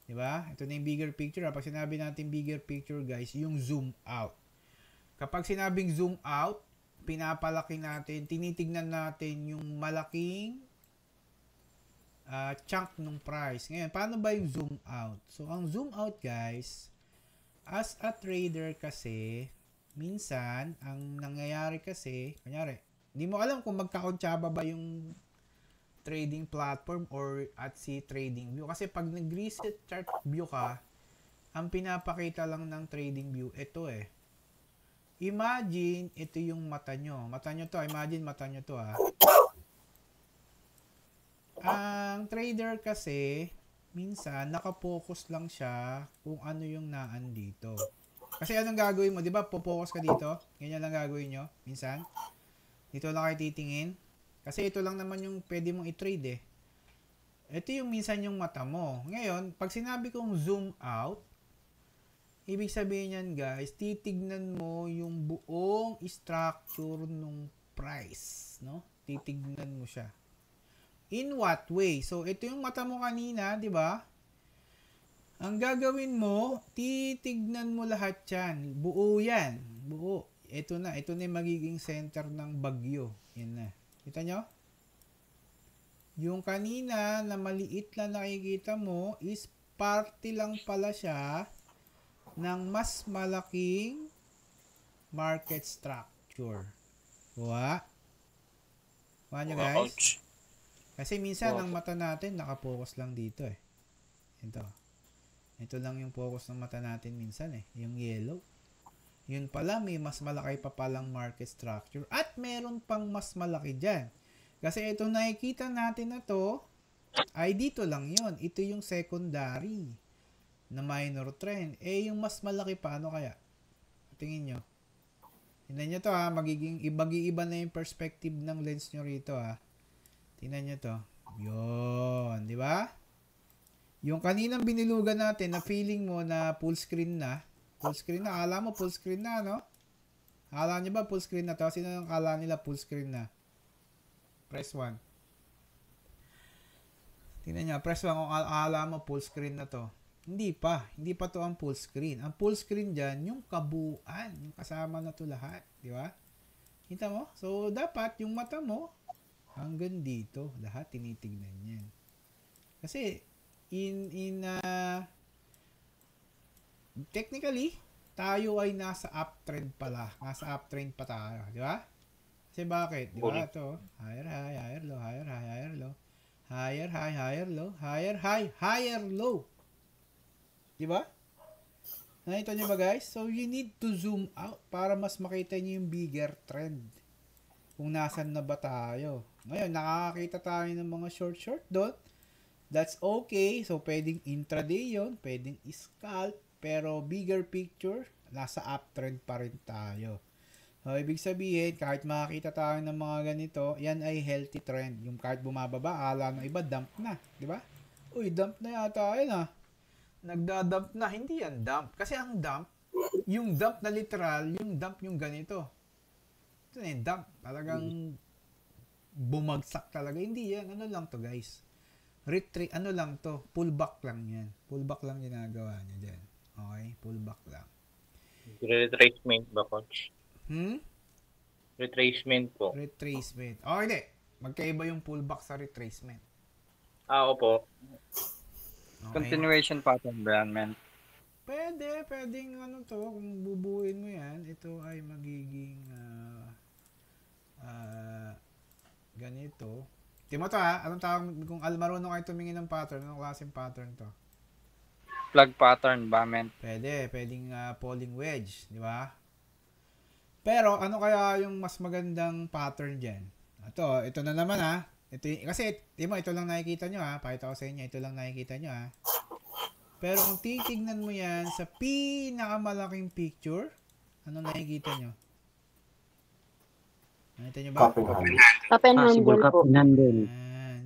Speaker 1: di ba? Ito na yung bigger picture. Pag sinabi natin bigger picture, guys, yung zoom out. Kapag sinabing zoom out, pinapalaki natin, tinitignan natin yung malaking chunk ng price. Ngayon, paano ba yung zoom out? So, ang zoom out, guys, as a trader kasi, minsan, ang nangyayari kasi, kunyari, hindi mo alam kung magkakontsaba ba yung trading platform or at si trading view. Kasi pag nag-reset chart view ka, ang pinapakita lang ng trading view, ito Imagine, ito yung mata nyo. Mata nyo to, imagine mata nyo to Ang trader kasi, minsan, nakapokus lang siya kung ano yung naan dito. Kasi anong gagawin mo? Diba, popokus ka dito? Ganyan lang gagawin nyo, minsan. Dito lang kayo titingin. Kasi ito lang naman yung pwede mong i-trade Ito yung minsan yung mata mo. Ngayon, pag sinabi kong zoom out, ibig sabihin yan, guys, titignan mo yung buong structure ng price, no? Titignan mo siya. In what way? So, ito yung mata mo kanina, di ba? Ang gagawin mo, titignan mo lahat yan. Buo yan. Buo. Ito na yung magiging center ng bagyo. Yan na. Kita nyo? Yung kanina na maliit lang nakikita mo is party lang pala siya ng mas malaking market structure. Kuha? Kuha nyo, guys? Kasi minsan ang mata natin nakapokus lang dito Ito lang yung focus ng mata natin minsan yung yellow. Yun pala, may mas malaki pa palang market structure at meron pang mas malaki dyan. Kasi ito nakikita natin na to ay dito lang yun. Ito yung secondary na minor trend. Yung mas malaki pa, ano kaya? Tingin nyo. Tingnan nyo to magiging iba na yung perspective ng lens nyo rito Tingnan nyo to. Yun. Di ba? Yung kaninang binilugan natin na feeling mo na full screen na. Full screen na. Akala mo full screen na, no? Akala nyo ba full screen na to? Sino ang akala nila full screen na? Press 1. Tingnan nyo. Press 1 kung akala mo full screen na to. Hindi pa. Hindi pa to ang full screen. Ang full screen dyan, yung kabuuan. Yung kasama na to lahat. Di ba? Kita mo? So, dapat yung mata mo, hanggang dito. Lahat tinitignan yan. Kasi, technically, tayo ay nasa uptrend pala. Nasa uptrend pa tayo. Di ba? Kasi bakit? Di ba? Ito, higher high, higher low, higher high, higher low. Higher high, higher low, higher high, higher low. Di ba? Nakita nyo ba guys? So, you need to zoom out para mas makita nyo yung bigger trend. Kung nasan na ba tayo. Ngayon, nakakakita tayo ng mga short doon. That's okay. So, pwedeng intraday yon, pwedeng scalp, pero bigger picture, nasa uptrend pa rin tayo. So, ibig sabihin, kahit makakita tayo ng mga ganito, yan ay healthy trend. Yung kahit bumababa, ala ng iba, dump na. Di ba? Uy, dump na yata yun ah. Nagda-dump na. Hindi yan dump. Kasi ang dump, yung dump na literal, yung dump yung ganito. Ito na yung dump. Talagang bumagsak talaga. Hindi yan. Ano lang to guys? Retreat, ano lang to? Pullback lang yan. Pullback lang ginagawa niya dyan. Okay? Pullback lang.
Speaker 9: Retracement ba, coach? Retracement po.
Speaker 1: Retracement. Oh, hindi. Magkaiba yung pullback sa retracement.
Speaker 9: Opo.
Speaker 1: Okay.
Speaker 10: Continuation pattern ba yan, man?
Speaker 1: Pwedeng ano to, kung bubuuin mo yan, ito ay magiging ganito. Timo to ha, anong tawag, kung marunong kayo tumingin ng pattern, anong klaseng pattern to?
Speaker 10: Plug pattern ba, man?
Speaker 1: Pwedeng falling wedge, di ba? Pero ano kaya yung mas magandang pattern dyan? Ito na naman ha. Kasi, Timo, ito lang nakikita nyo ha. Pakita ko sa inyo, ito lang nakikita nyo ha. Pero kung titignan mo yan sa pinakamalaking picture, ano nakikita nyo? Nakita nyo ba?
Speaker 8: Cup and handle po.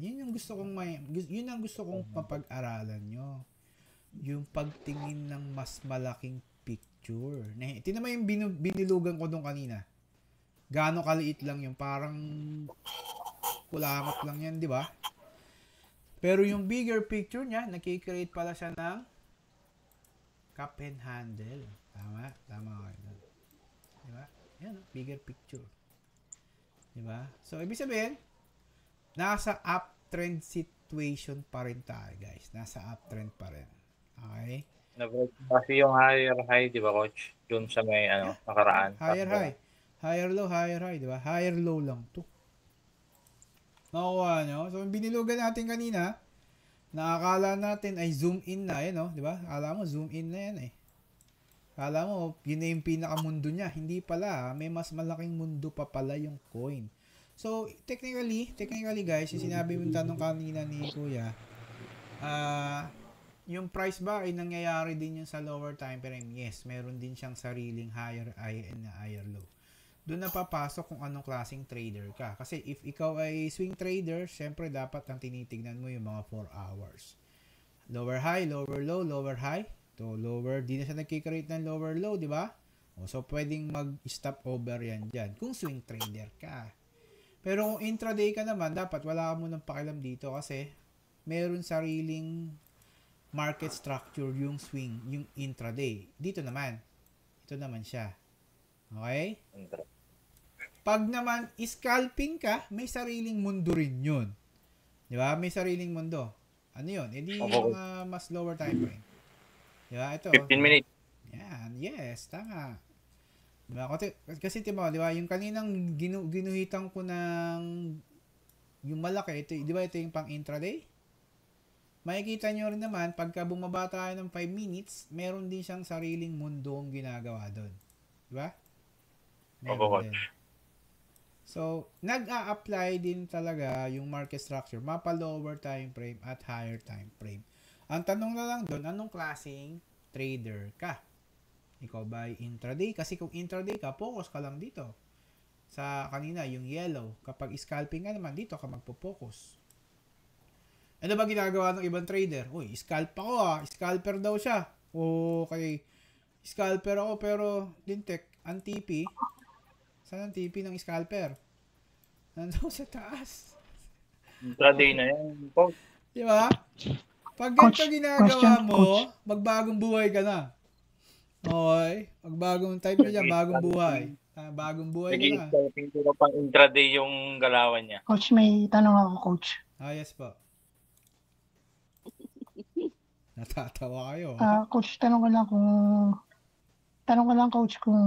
Speaker 1: Yun yung gusto kong yun ang gusto kong mapag-aralan nyo. Yung pagtingin ng mas malaking picture. Tingnan mo yung binilugan ko doon kanina. Gaano kaliit lang yung parang kulangot lang yan, di ba? Pero yung bigger picture niya, nakikreate pala siya ng cup and handle. Tama kayo doon. Di ba? Yan, bigger picture. Di ba? So, ibig sabihin, nasa uptrend situation pa rin tayo, guys. Nasa uptrend pa rin. Okay?
Speaker 9: Kasi yung higher high, di ba, coach? Doon sa may nakaraan.
Speaker 1: Higher high. Higher low, di ba? Higher low lang to. Nakuha nyo? So, yung binilugan natin kanina, nakakala natin ay zoom in na, no? Di ba? Akala mo, zoom in na yan eh. Akala mo, yun na yung pinakamundo niya. Hindi pala, may mas malaking mundo pa pala yung coin. So, technically guys, yung sinabi mo tanong kanina ni Kuya, yung price ba ay nangyayari din yun sa lower time frame? Yes, meron din siyang sariling higher high and higher low. Doon na papasok kung anong klaseng trader ka. Kasi if ikaw ay swing trader, syempre dapat ang tinitignan mo yung mga 4 hours. Lower high, lower low, lower high. To lower, di na siya nagkikreate ng lower low, di ba? So, pwedeng mag-stop over yan dyan. Kung swing trader ka. Pero kung intraday ka naman, dapat wala ka munang pakialam dito kasi meron sariling market structure yung swing, yung intraday. Dito naman. Ito naman siya. Okay? Pag naman scalping ka, may sariling mundo rin yun. Di ba? May sariling mundo. Ano yun? Hindi yung mas lower time frame. Di ba? Ito.
Speaker 9: 15 minutes.
Speaker 1: Yan. Yes. Tama. Di ba? Kasi di ba? Yung kaninang ginuhitan ko ng yung malaki. Ito, di ba ito yung pang intraday? Makikita nyo rin naman, pagka bumaba tayo ng 5 minutes, meron din siyang sariling mundo ang ginagawa doon. Di ba? Meron din. So, nag-a-apply din talaga yung market structure, mapa-lower time frame at higher time frame. Ang tanong na lang doon, anong klaseng trader ka? Ikaw ba ay intraday? Kasi kung intraday ka, focus ka lang dito. Sa kanina, yung yellow. Kapag scalping ka naman, dito ka magpo-focus. Ano ba ginagawa ng ibang trader? Uy, scalp ako ah. Scalper daw siya. Okay. Scalper ako pero Dintek, ang TP. Saan ang TP ng scalper? Nandun sa taas.
Speaker 9: Intraday na yan.
Speaker 1: Di ba? Pag ganito ginagawa mo, magbagong buhay ka na. Okay? Magbagong type na dyan, bagong buhay. Bagong buhay na.
Speaker 9: Nag-i-scalping ko pang intraday yung galawan niya.
Speaker 2: Coach, may tanong ako, coach.
Speaker 1: Yes po. Natatawa kayo.
Speaker 2: Coach, tanong ko lang coach kung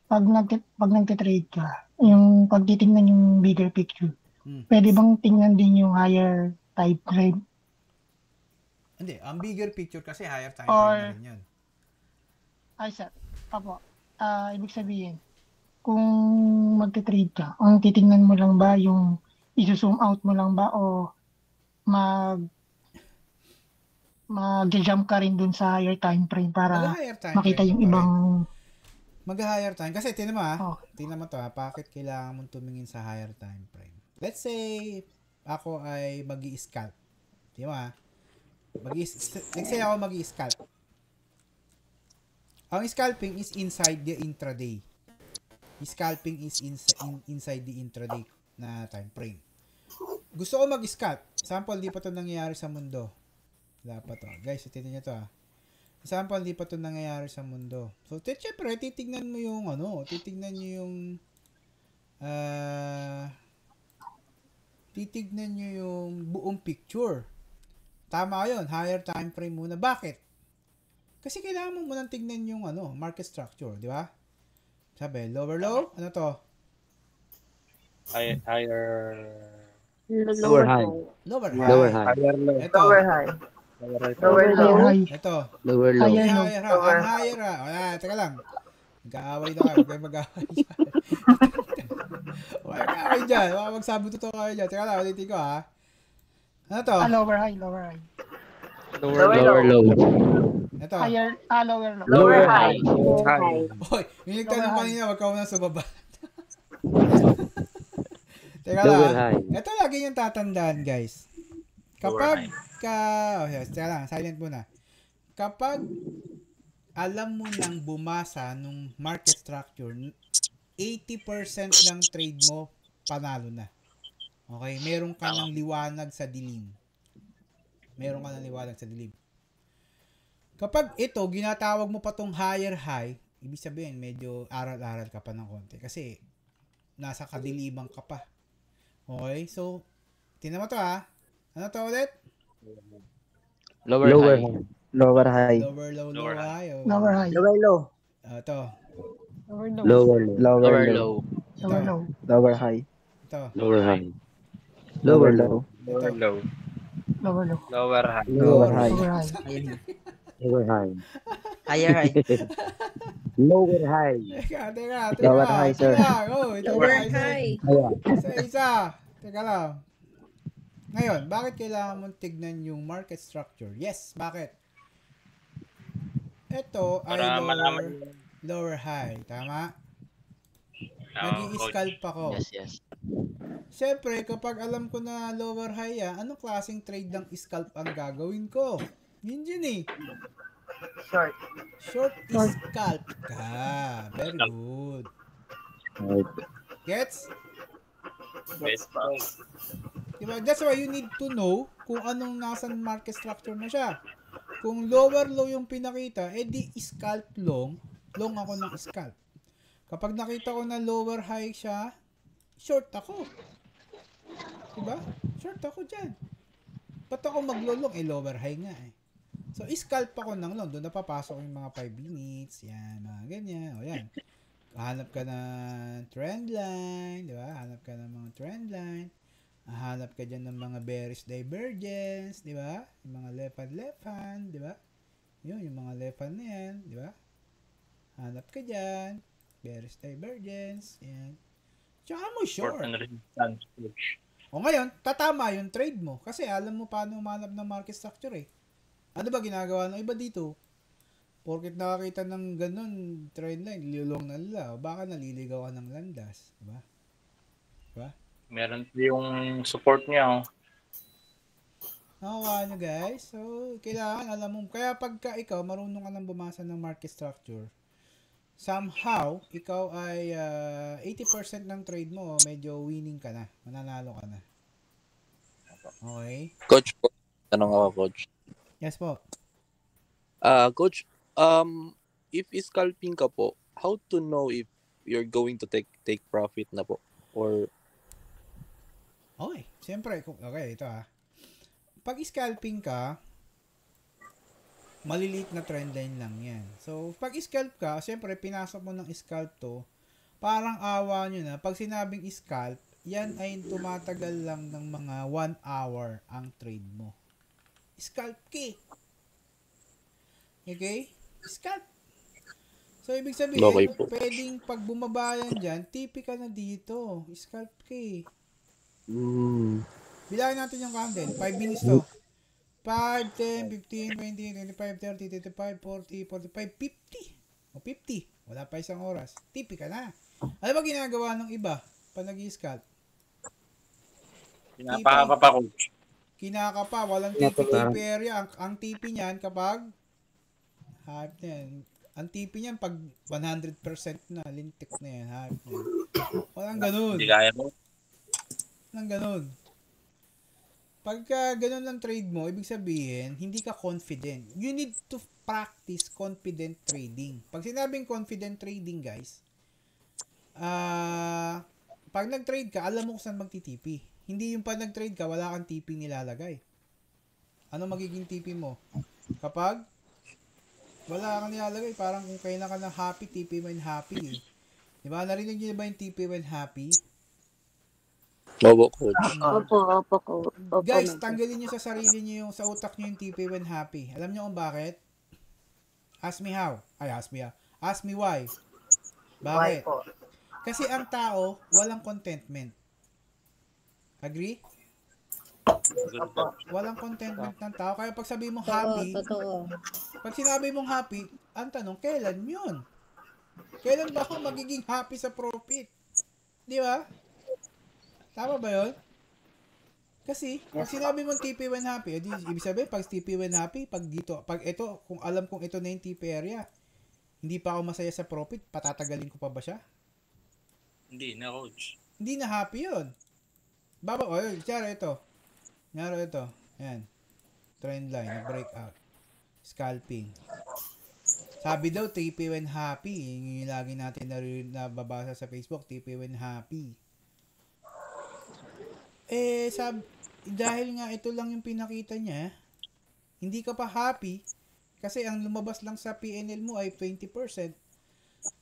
Speaker 2: pag nagte-trade ka, yung pagtitingnan yung bigger picture, pwede bang tingnan din yung higher time frame?
Speaker 1: Hindi, ang bigger picture kasi higher time frame na rin yun.
Speaker 2: Ay, sir. Apo. Ibig sabihin, kung magte-trade ka, ang titingnan mo lang ba yung i-zoom out mo lang ba o mag-jump ka rin dun sa higher time frame para makita yung ibang
Speaker 1: mag-higher time. Kasi tingnan mo tingnan mo to bakit kailangan mong tumingin sa higher time frame. Let's say, ako ay mag-i-scalp. Tingnan mo let's say ako mag-i-scalp. Ang scalping is inside the intraday. Scalping is inside the intraday na time frame. Gusto ko mag-scalp. Sample, di pa ito nangyayari sa mundo. Wala pa to. Guys, tingnan nyo to Sample, di pa ito nangyayari sa mundo. So, syempre, titignan mo yung titignan nyo yung buong picture. Tama yun, higher time frame muna. Bakit? Kasi kailangan mo munang tignan yung market structure, di ba? Sabi, lower low, ano to?
Speaker 8: Lower high.
Speaker 1: Higher low. Ito.
Speaker 8: Lower high.
Speaker 2: lower high.
Speaker 1: Ito.
Speaker 6: Lower low.
Speaker 2: Higher low.
Speaker 1: Ang higher teka lang. Mag-aaway na kayo. Huwag kayo mag-aaway dyan. Huwag kayo mag-aaway dyan. Baka magsabuto to kayo dyan. Teka lang, ulitin ko Ano to?
Speaker 2: Lower high.
Speaker 6: Lower low.
Speaker 1: Ito.
Speaker 2: Higher, lower low.
Speaker 8: Lower high.
Speaker 1: Hoy, yung nagtanong kanina, wag ka muna sumaba. Teka
Speaker 6: Lower
Speaker 1: lang.
Speaker 6: high.
Speaker 1: Ito lagi yung tatandaan, guys. Kapag teka lang, silent muna. Kapag alam mo nang bumasa nung market structure, 80% ng trade mo, panalo na. Okay? Meron ka ng liwanag sa dilim. Kapag ito, ginatawag mo pa tong higher high, ibig sabihin, medyo aral-aral ka pa ng konti. Kasi, nasa kadiliman ka pa. Okay? So, tingnan mo to Ano to ulit?
Speaker 6: Lower high.
Speaker 5: Lower high.
Speaker 1: Lower low, lower high.
Speaker 2: Lower high.
Speaker 6: Lower low.
Speaker 1: Ito.
Speaker 2: Lower low.
Speaker 6: Lower low.
Speaker 2: Lower low.
Speaker 5: Lower high.
Speaker 1: Ito.
Speaker 6: Lower high. Lower low.
Speaker 9: Lower low.
Speaker 2: Lower low.
Speaker 9: Lower high.
Speaker 5: Lower high.
Speaker 2: Lower high.
Speaker 6: Lower high.
Speaker 11: Higher high.
Speaker 6: Lower high.
Speaker 1: Teka.
Speaker 5: Lower high, sir.
Speaker 8: Lower high.
Speaker 1: Isa. Teka lang. Ngayon, bakit kailangan mong tignan yung market structure? Yes, bakit? Ito ay lower high. Tama? Nag-i-scalp ako.
Speaker 11: Yes.
Speaker 1: Siyempre, kapag alam ko na lower high anong klaseng trade ng scalp ang gagawin ko? Yun Short scalp ka. Very good. Gets? Diba? That's why you need to know kung anong nasan market structure na siya. Kung lower low yung pinakita, di scalp long ako ng scalp. Kapag nakita ko na lower high siya, short ako. Diba? Short ako dyan. Ba't ako maglolong? Lower high nga So, scalp ako ng long. Doon napapasok yung mga 5 minutes. Yan, mga ganyan. O yan. Hanap ka ng trend line. Diba? Hanap ka ng mga trend line. Hanap ka dyan ng mga bearish divergence. Diba? Yung mga left hand. Diba? Yun, yung mga left hand na yan. Diba? Hanap ka dyan. Bearish divergence. Yan. Tsaka mo short. O ngayon, tatama yung trade mo. Kasi alam mo paano umanap ng market structure Ano ba ginagawa ng iba dito? Porket nakakita ng ganun trend line, lilong na nila. Baka naliligaw ka ng landas. Diba?
Speaker 9: Meron yung support niya.
Speaker 1: Nakakuha nyo guys. So, kailangan alam mo. Kaya pagka ikaw, marunong ka nang bumasa ng market structure, somehow, ikaw ay 80% ng trade mo, medyo winning ka na. Mananalo ka na. Okay?
Speaker 13: Coach, tanong ako, Coach.
Speaker 1: Yes po.
Speaker 13: Coach, if scalping ka po, how to know if you're going to take profit na po? Or
Speaker 1: Okay, siyempre, okay, ito pag scalping ka, maliliit na trend line lang yan. So, pag scalp ka, siyempre, pinasok mo ng scalp to, parang awa nyo na, pag sinabing scalp, yan ay tumatagal lang ng mga 1 hour ang trade mo. Scalp key. Okay? Scalp. So, ibig sabihin,
Speaker 13: Okay po.
Speaker 1: pwedeng pag bumaba yan dyan, TP ka na dito. Scalp key. Bilangin natin yung candle. 5 minutes to. 5, 10, 15, 20, 25, 30, 35, 40, 45, 50. O 50. Wala pa isang oras. TP ka na. Ano ba ginagawa ng iba pag nag-i-scalp?
Speaker 9: Kinapakapa pa, coach.
Speaker 1: Kinakapa. Walang TP area. Ang TP niyan kapag half na yan. Ang TP niyan pag 100% na. Lintik na yan. Half na yan. Walang ganun.
Speaker 9: Hindi kaya mo.
Speaker 1: Walang ganun. Pagka ganun ang trade mo, ibig sabihin, hindi ka confident. You need to practice confident trading. Pag sinabing confident trading, guys, pag nag-trade ka, alam mo kung saan magti-TP. Hindi yung pag nag-trade ka, wala kang TP nilalagay. Ano magiging TP mo? Kapag wala kang nilalagay, parang kung kailan ka ng happy, TP when happy. Diba? Narinig niyo ba yung TP when happy?
Speaker 13: Opo, coach.
Speaker 8: Opo.
Speaker 1: Guys, tanggalin niyo sa sarili niyo yung sa utak niyo yung TP when happy. Alam niyo kung bakit? Ask me how. Ask me why. Bakit? Kasi ang tao, walang contentment. Agree? Walang contentment ng tao. Kaya pag sabi mong happy, pag sinabi mong happy, ang tanong, kailan yun? Kailan ba ako magiging happy sa profit? Di ba? Tama ba yun? Kasi, pag sinabi mong TP when happy, ibig sabihin, pag TP when happy, pag ito, kung alam kong ito na yung TP area, hindi pa ako masaya sa profit, patatagalin ko pa ba siya?
Speaker 9: Hindi na, coach.
Speaker 1: Hindi na happy yun. Tsara ito. Nyaro ito. Ayan. Trend line, breakout. Scalping. Sabi daw, TP when happy. Yung lagi natin nababasa sa Facebook, TP when happy. Dahil nga ito lang yung pinakita niya, hindi ka pa happy kasi ang lumabas lang sa PNL mo ay 20%.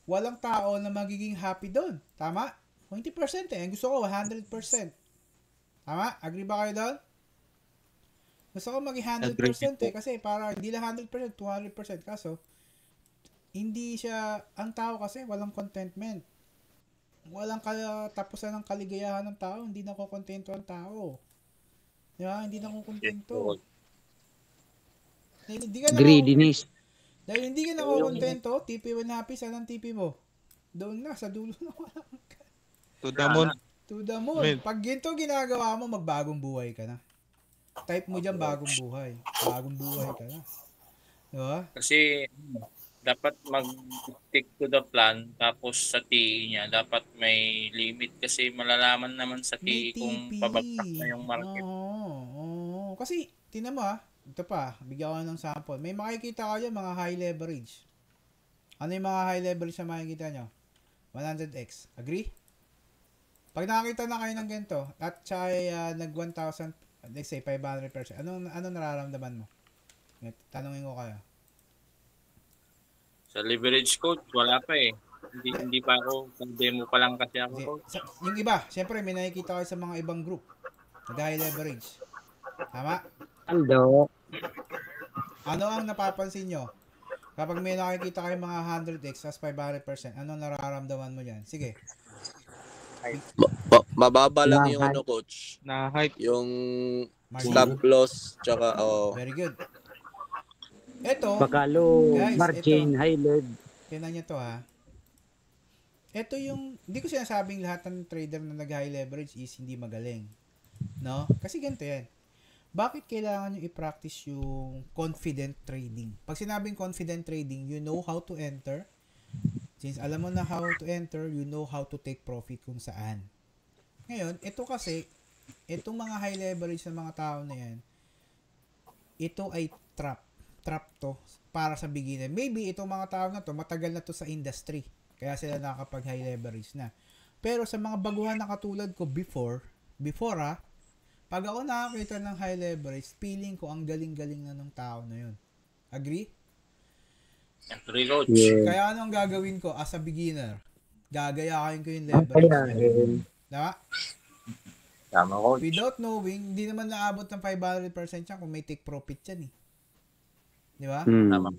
Speaker 1: Walang tao na magiging happy doon. Tama? 20% eh. Ang gusto ko 100%. Tama? Agree ba kayo doon? Gusto ko maging 100% eh kasi para hindi lang 100%, 200%. Kaso, hindi siya, ang tao kasi walang contentment. Walang katapusan ng kaligayahan ng tao, hindi na kontento ang tao. Di ba? Hindi na kontento.
Speaker 6: Greediness.
Speaker 1: Dahil hindi ka na kontento, TP when happy, saan ang TP mo? Doon na, sa dulo na wala ka.
Speaker 3: To the moon.
Speaker 1: To the moon. Pag ginto ginagawa mo, magbagong buhay ka na. Type mo dyan, bagong buhay. Bagong buhay ka na. Di ba?
Speaker 9: Kasi, dapat mag-stick to the plan tapos sa TE niya dapat may limit kasi malalaman naman sa TE kung pabagsak na yung market.
Speaker 1: Oo. Kasi tinan mo ito pa, bigyan ko ng sample. May makikita ka dyan mga high leverage. Ano yung mga high leverage na makikita nyo? 100x. Agree? Pag nakakita na kayo ng ganito at siya ay nag 1,000, let's say 500%, ano nararamdaman mo? Tanungin ko kayo.
Speaker 9: Sa leverage, coach, wala pa eh. Hindi pa ako. Demo pa lang kasi ako, coach.
Speaker 1: Yung iba, syempre may nakikita kayo sa mga ibang group. Nag-high leverage. Tama?
Speaker 6: Hello.
Speaker 1: Ano ang napapansin nyo? Kapag may nakikita kayo mga 100x as 500%, anong nararamdaman mo dyan? Sige.
Speaker 13: Mababa lang yung coach.
Speaker 3: Na-hype.
Speaker 13: Yung stop loss, tsaka,
Speaker 1: Very good. Ito,
Speaker 6: Bakalo,
Speaker 1: guys,
Speaker 6: margin, high load.
Speaker 1: Tingnan nyo to Ito yung, hindi ko sinasabing lahat ng trader na nag-high leverage is hindi magaling. No? Kasi ganito yan. Bakit kailangan nyo i-practice yung confident trading? Pag sinabing confident trading, you know how to enter. Since alam mo na how to enter, you know how to take profit kung saan. Ngayon, ito kasi, itong mga high leverage na mga tao na yan, ito ay trap to para sa beginner. Maybe itong mga tao na to, matagal na to sa industry. Kaya sila nakakapag high leverage na. Pero sa mga baguhan na katulad ko before pag ako nakakita ng high leverage, feeling ko ang galing-galing na ng tao na yun. Agree?
Speaker 9: Agree, coach.
Speaker 1: Yeah. Kaya anong gagawin ko as a beginner? Gagayakin ko yung leverage. Diba?
Speaker 9: Tama, coach.
Speaker 1: Without knowing, hindi naman naabot ng 500% yan kung may take profit yan eh. Di ba?
Speaker 9: Tama.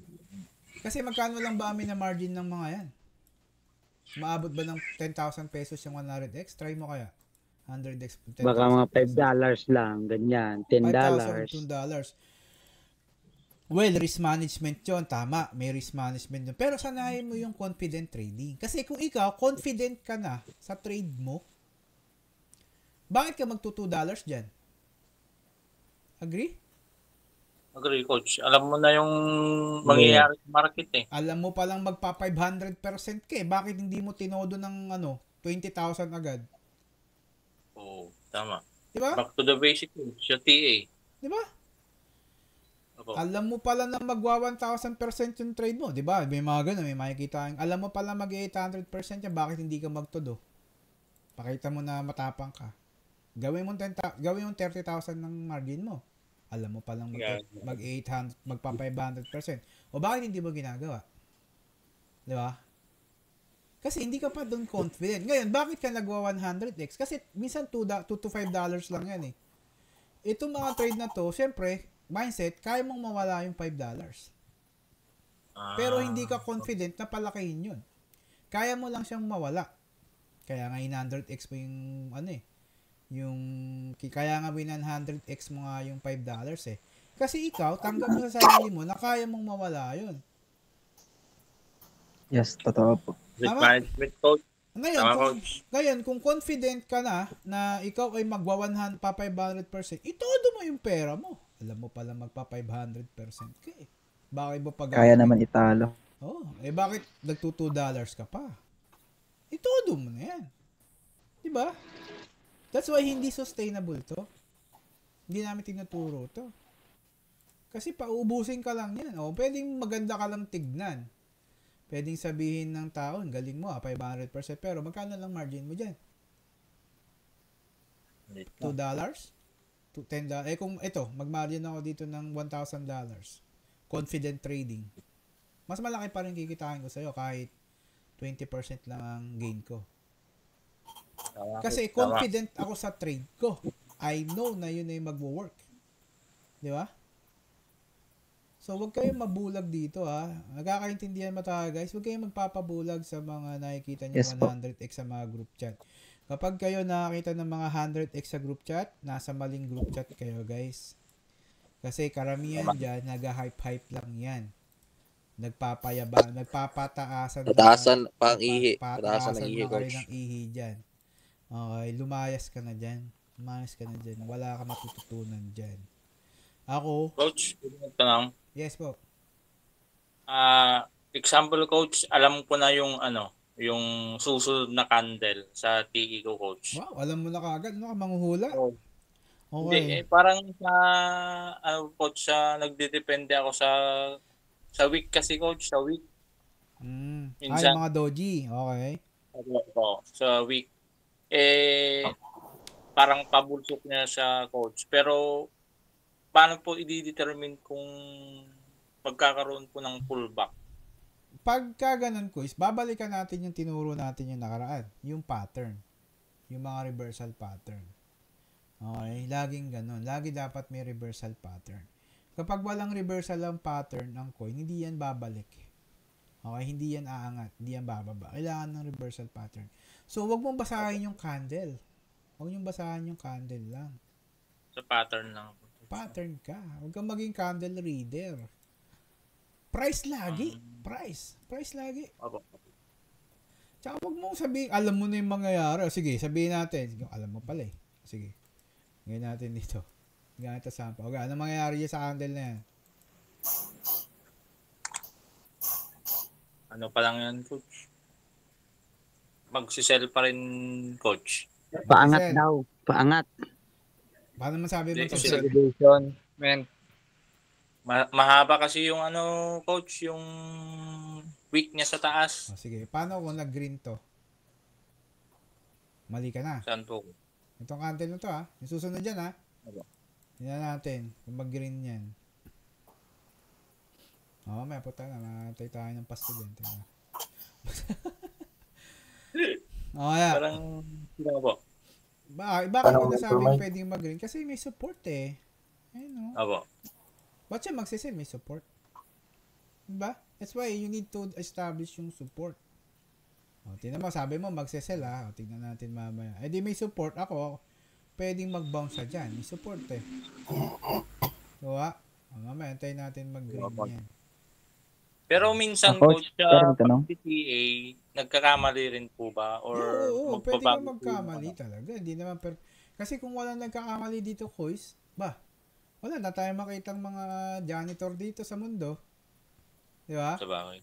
Speaker 1: Kasi magkano lang ba amin na margin ng mga yan? Maabot ba ng 10,000 pesos yung 100x? Try mo kaya. 100x. 10,
Speaker 6: baka mga $5 lang, ganyan. $10.
Speaker 1: $5,000, $2. Well, risk management yun. Tama, may risk management yun. Pero sanayin mo yung confident trading. Kasi kung ikaw, confident ka na sa trade mo, bakit ka magto $2 dyan? Agree?
Speaker 9: Agree, coach. Alam mo na yung mangyayari sa market eh.
Speaker 1: Alam mo palang magpa 500% ka eh. Bakit hindi mo tinodo ng 20,000 agad?
Speaker 9: Oo, tama.
Speaker 1: Diba?
Speaker 9: Back to the basic, sa TA.
Speaker 1: Diba?
Speaker 9: Opo.
Speaker 1: Alam mo pala na magwa 1,000% yung trade mo. Diba? May mga ganun, may makikita. Alam mo pala mag 800% yan. Bakit hindi ka magtodo? Pakita mo na matapang ka. Gawin mo 30,000 ng margin mo. Alam mo palang mag 800, magpa 500%. O bakit hindi mo ginagawa? Di ba? Kasi hindi ka pa doon confident. Ngayon, bakit ka nagwa 100x? Kasi minsan $2 to $5 lang yan eh. Itong mga trade na to, syempre, mindset, kaya mong mawala yung $5. Pero hindi ka confident na palakihin yun. Kaya mo lang siyang mawala. Kaya nga 100x mo yung kaya nga 100x mo nga yung $5 eh. Kasi ikaw, tanggap mo sa sarili mo na kaya mong mawala yun.
Speaker 5: Yes, totoo po.
Speaker 9: Management, coach.
Speaker 1: Ngayon, kung confident ka na ikaw ay magwa 500% itodo mo yung pera mo. Alam mo pala magpa 500% ka eh. Bakit mo pag
Speaker 5: Kaya naman italo.
Speaker 1: Bakit nagto $2 ka pa? Itodo mo na yan. Diba? That's why hindi sustainable to. Hindi namin tinuturo to. Kasi paubusin ka lang yan. Pwedeng maganda ka lang tignan. Pwedeng sabihin ng tao, galing mo 500%. Pero magkano lang margin mo dyan? $2? $10? Kung ito, mag-margin ako dito ng $1,000. Confident trading. Mas malaki pa rin kikitain ko sa'yo kahit 20% lang ang gain ko. Kasi confident ako sa trade ko. I know na yun ay magwo-work. Di ba? So, wag kayong mabulag dito ha. Nagkakaintindihan mo tayo guys. Wag kayong magpapabulag sa mga nakikita nyo 100x sa mga group chat. Kapag kayo nakakita ng mga 100x sa group chat, nasa maling group chat kayo guys. Kasi karamihan dyan, nag-hype-hype lang yan. Nagpapataasan
Speaker 13: pang ihi.
Speaker 1: Pataasan na kayo ng ihi dyan. Okay, lumayas ka na dyan. Wala ka matututunan dyan. Ako.
Speaker 9: Coach, tanong.
Speaker 1: Yes po.
Speaker 9: Example, coach, alam ko na yung yung susunod na candle sa TE ko, coach.
Speaker 1: Wow, alam mo na kagad, manghuhula.
Speaker 9: Hindi,
Speaker 1: Okay.
Speaker 9: parang coach, nagdedepende ako sa week kasi, coach, sa week.
Speaker 1: Minsan, mga doji, okay.
Speaker 9: Sa week. Parang pabulsok niya sa coach. Pero, paano po i-determine kung pagkakaroon po ng pullback?
Speaker 1: Pagka ganun ko, babalikan natin yung tinuro natin yung nakaraan. Yung pattern. Yung mga reversal pattern. Okay? Laging ganun. Lagi dapat may reversal pattern. Kapag walang reversal ang pattern ng coin, hindi yan babalik. Okay? Hindi yan aangat. Hindi yan bababa. Kailangan ng reversal pattern. So, wag mong basahin yung candle. Huwag niyong basahin yung candle lang.
Speaker 9: Sa pattern lang.
Speaker 1: Pattern ka. Huwag kang maging candle reader. Price lagi. Price lagi. Tsaka huwag mong sabihin, alam mo na yung mangyayari. Sige, sabihin natin. Alam mo pala eh. Sige. Ngayon natin dito. Ganito sample. Okay, ano mangyayari dyan sa candle na yan?
Speaker 9: Ano pa lang yan, coach? Magsisell pa rin, coach.
Speaker 6: Paangat daw. Paangat.
Speaker 1: Paano masabi mo?
Speaker 10: Consolidation. Man.
Speaker 9: Mahaba kasi yung coach, yung weak niya sa taas.
Speaker 1: Sige, paano kung nag-green to? Mali ka na.
Speaker 9: Saan po?
Speaker 1: Itong candle na to yung susunod dyan tingnan natin kung mag-green yan. May puta na, matay tayo ng pasto din.
Speaker 9: Parang, sila po.
Speaker 1: Bakit ko nasabing pwedeng mag-green? Kasi may support Ayun
Speaker 9: Abo.
Speaker 1: Ba't siya magsisell? May support. Diba? That's why you need to establish yung support. Tingnan mo, sabi mo magsisell tingnan natin mamaya. Di may support ako. Pwedeng mag-bounce siya dyan. May support Diba? Mamaya, antayin natin mag-green yan.
Speaker 9: Pero minsan coach, pag PTA, nagkakamali rin po ba? Or
Speaker 1: pwede ka magkamali talaga. Hindi naman kasi kung walang nagkakamali dito, Kois, wala na tayo makitang mga janitor dito sa mundo. Di ba?
Speaker 9: Sa bagay.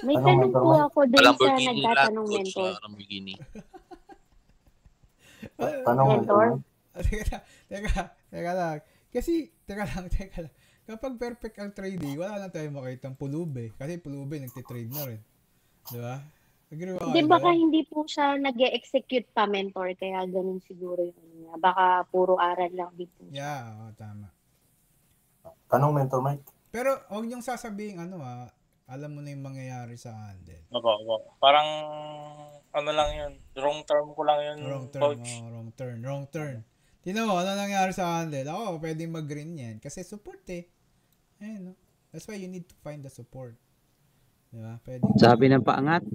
Speaker 8: May tanong po ako dun sa nagtatanong mentor. Mentor?
Speaker 1: Teka lang. Kasi, teka lang. Kapag perfect ang trading, wala na tayong makitang pulube. Kasi pulube nagtitrade na rin. Di ba?
Speaker 8: Di baka hindi po siya nag-execute pa, mentor, kaya ganun siguro yung niya. Baka puro aral lang din po.
Speaker 1: Yeah, tama.
Speaker 14: Tanong, mentor Mike.
Speaker 1: Pero huwag niyong sasabihin alam mo na yung mangyayari sa candle.
Speaker 9: Parang lang yun. Wrong term ko lang yun, coach.
Speaker 1: Wrong turn. Tingnan mo, ano nangyari sa candle? Ako, pwedeng mag-green yan. Kasi support Ayun, That's why you need to find the support. Diba?
Speaker 6: Sabi ng paangat.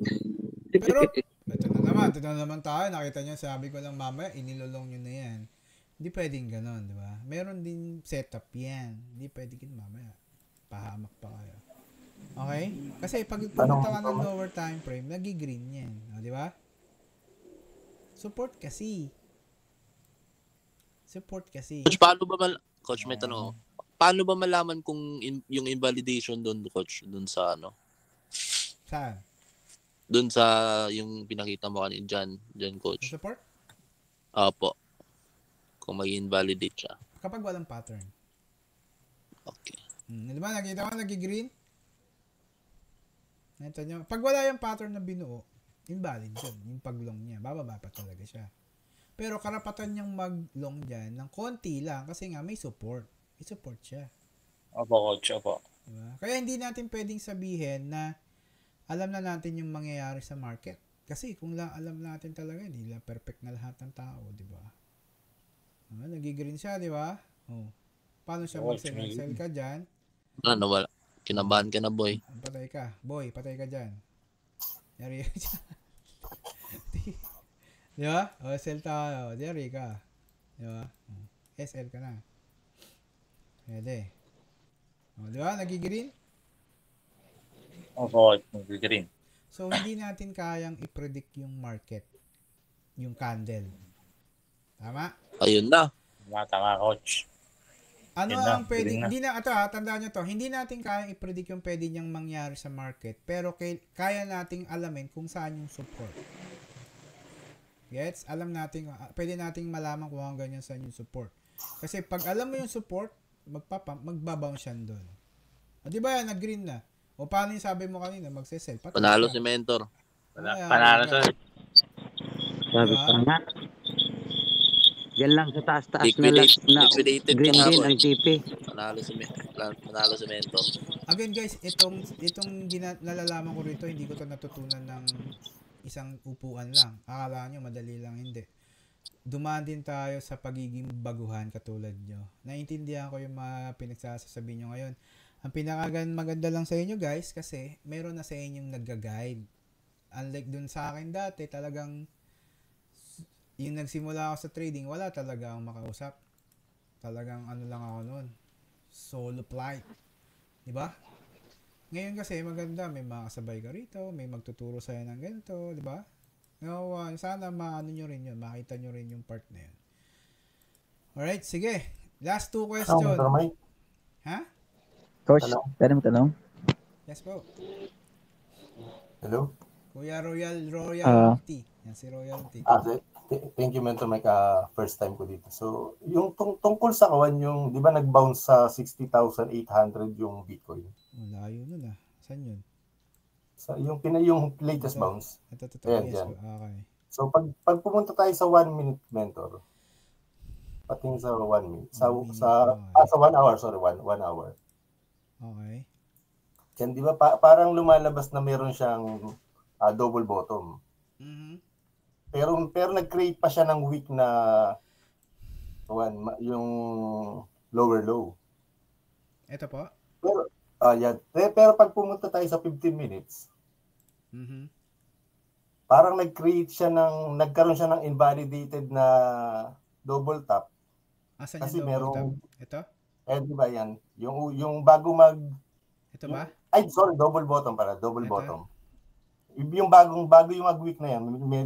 Speaker 1: Pero, ito na naman tayo. Nakita nyo, sabi ko lang mamaya, inilolong nyo na yan. Hindi pwedeng ganon, diba? Meron din setup yan. Hindi pwedeng mamaya. Pahamak pa kayo. Okay? Kasi pag pumunta ka ng lower time frame, nag-green yan. Diba? Support kasi.
Speaker 13: Coach, Coach, may tanong. Paano ba malaman kung yung invalidation doon, Coach? Doon sa
Speaker 1: Saan?
Speaker 13: Doon sa yung pinakita mo kanina dyan, Coach.
Speaker 1: Support?
Speaker 13: Opo. Kung mag-invalidate siya.
Speaker 1: Kapag walang pattern.
Speaker 13: Okay.
Speaker 1: Di ba? Nakita mo, nag-green? Nakita nyo? Pag wala yung pattern na binuo, invalid yun. Yung pag-long niya. Bababa pa talaga siya. Pero karapatan niyang mag-long dyan ng konti lang kasi nga may support. May support siya.
Speaker 9: Opo, coach. Opo.
Speaker 1: Diba? Kaya hindi natin pwedeng sabihin na alam na natin yung mangyayari sa market. Kasi kung lang alam natin talaga, hindi lang perfect na lahat ng tao, di ba? Nag-green siya, di ba? Paano siya mag-sell? Sell ka dyan.
Speaker 13: Wala. Kinabahan ka na, boy.
Speaker 1: Patay ka. Boy, patay ka dyan. Yari ka dyan. Di ba? Sell tayo. Yari ka. Di ba? SL ka na. Pwede. Di ba? Nag-green?
Speaker 9: Opo, nag-green.
Speaker 1: So, hindi natin kayang i-predict yung market. Yung candle. Tama?
Speaker 13: Ayun na.
Speaker 9: Tama, coach.
Speaker 1: Ano ang pwedeng, hindi na, tandaan nyo to, hindi natin kayang i-predict yung pwede niyang mangyari sa market, pero kaya nating alamin kung saan yung support. Gets? Alam natin, pwede nating malaman kung hanggang yan saan yung support. Kasi pag alam mo yung support, magbabounce yan doon. Di ba yan, nag-green na? O paano yung sabi mo kanina, magsesell?
Speaker 13: Panalo si mentor.
Speaker 9: Panalo to.
Speaker 6: Sabi pa nga. Yan lang sa taas-taas na green din ang TP.
Speaker 13: Panalo si mentor.
Speaker 1: Again guys, itong nalalaman ko rito, hindi ko to natutunan ng isang upuan lang. Akala nyo madali lang, hindi. Dumaan din tayo sa pagiging baguhan katulad nyo. Naintindihan ko yung mga pinagsasabi nyo ngayon. Ang maganda lang sa inyo guys, kasi meron na sa inyong nagga-guide. Unlike dun sa akin dati, talagang yung nagsimula ako sa trading, wala talaga akong makausap. Talagang ano lang ako noon. Solo flight. Diba? Ngayon kasi maganda, may makasabay ka rito, may magtuturo sa'yo ng ganito, diba? Sana maano nyo rin yun, makita nyo rin yung part na yun. Alright, sige. Last 2 questions. Ha?
Speaker 5: Coach, pwede mo tanong?
Speaker 1: Yes po.
Speaker 14: Hello?
Speaker 1: Kuya Royalty. Yan si Royalty.
Speaker 14: Thank you, Mentor Mike. First time ko dito. So, yung tungkol sa kawan, yung, di ba nag-bounce sa 60,800 yung Bitcoin?
Speaker 1: Layo nun ah. Saan yun?
Speaker 14: yung latest bounce.
Speaker 1: Ito.
Speaker 14: Ayan,
Speaker 1: Yes,
Speaker 14: dyan.
Speaker 1: okay.
Speaker 14: So pag pumunta tayo sa 1 minute mentor, pating sa 1 minute, sa 1 hour, sorry, 1 hour.
Speaker 1: Okay.
Speaker 14: Yan, di ba parang lumalabas na meron siyang double bottom. Pero nag-create pa siya ng weak na yung lower low.
Speaker 1: Ito po.
Speaker 14: Pero yan. Pero pag pumunta tayo sa 15 minutes, parang nagkaroon siya ng invalidated na double top.
Speaker 1: Asan
Speaker 14: kasi
Speaker 1: yung double top? Ito?
Speaker 14: Di ba yan? Yung bago
Speaker 1: ito ba?
Speaker 14: Double bottom pala, double
Speaker 1: ito?
Speaker 14: Bottom. Yung bago yung mag-weak na yan,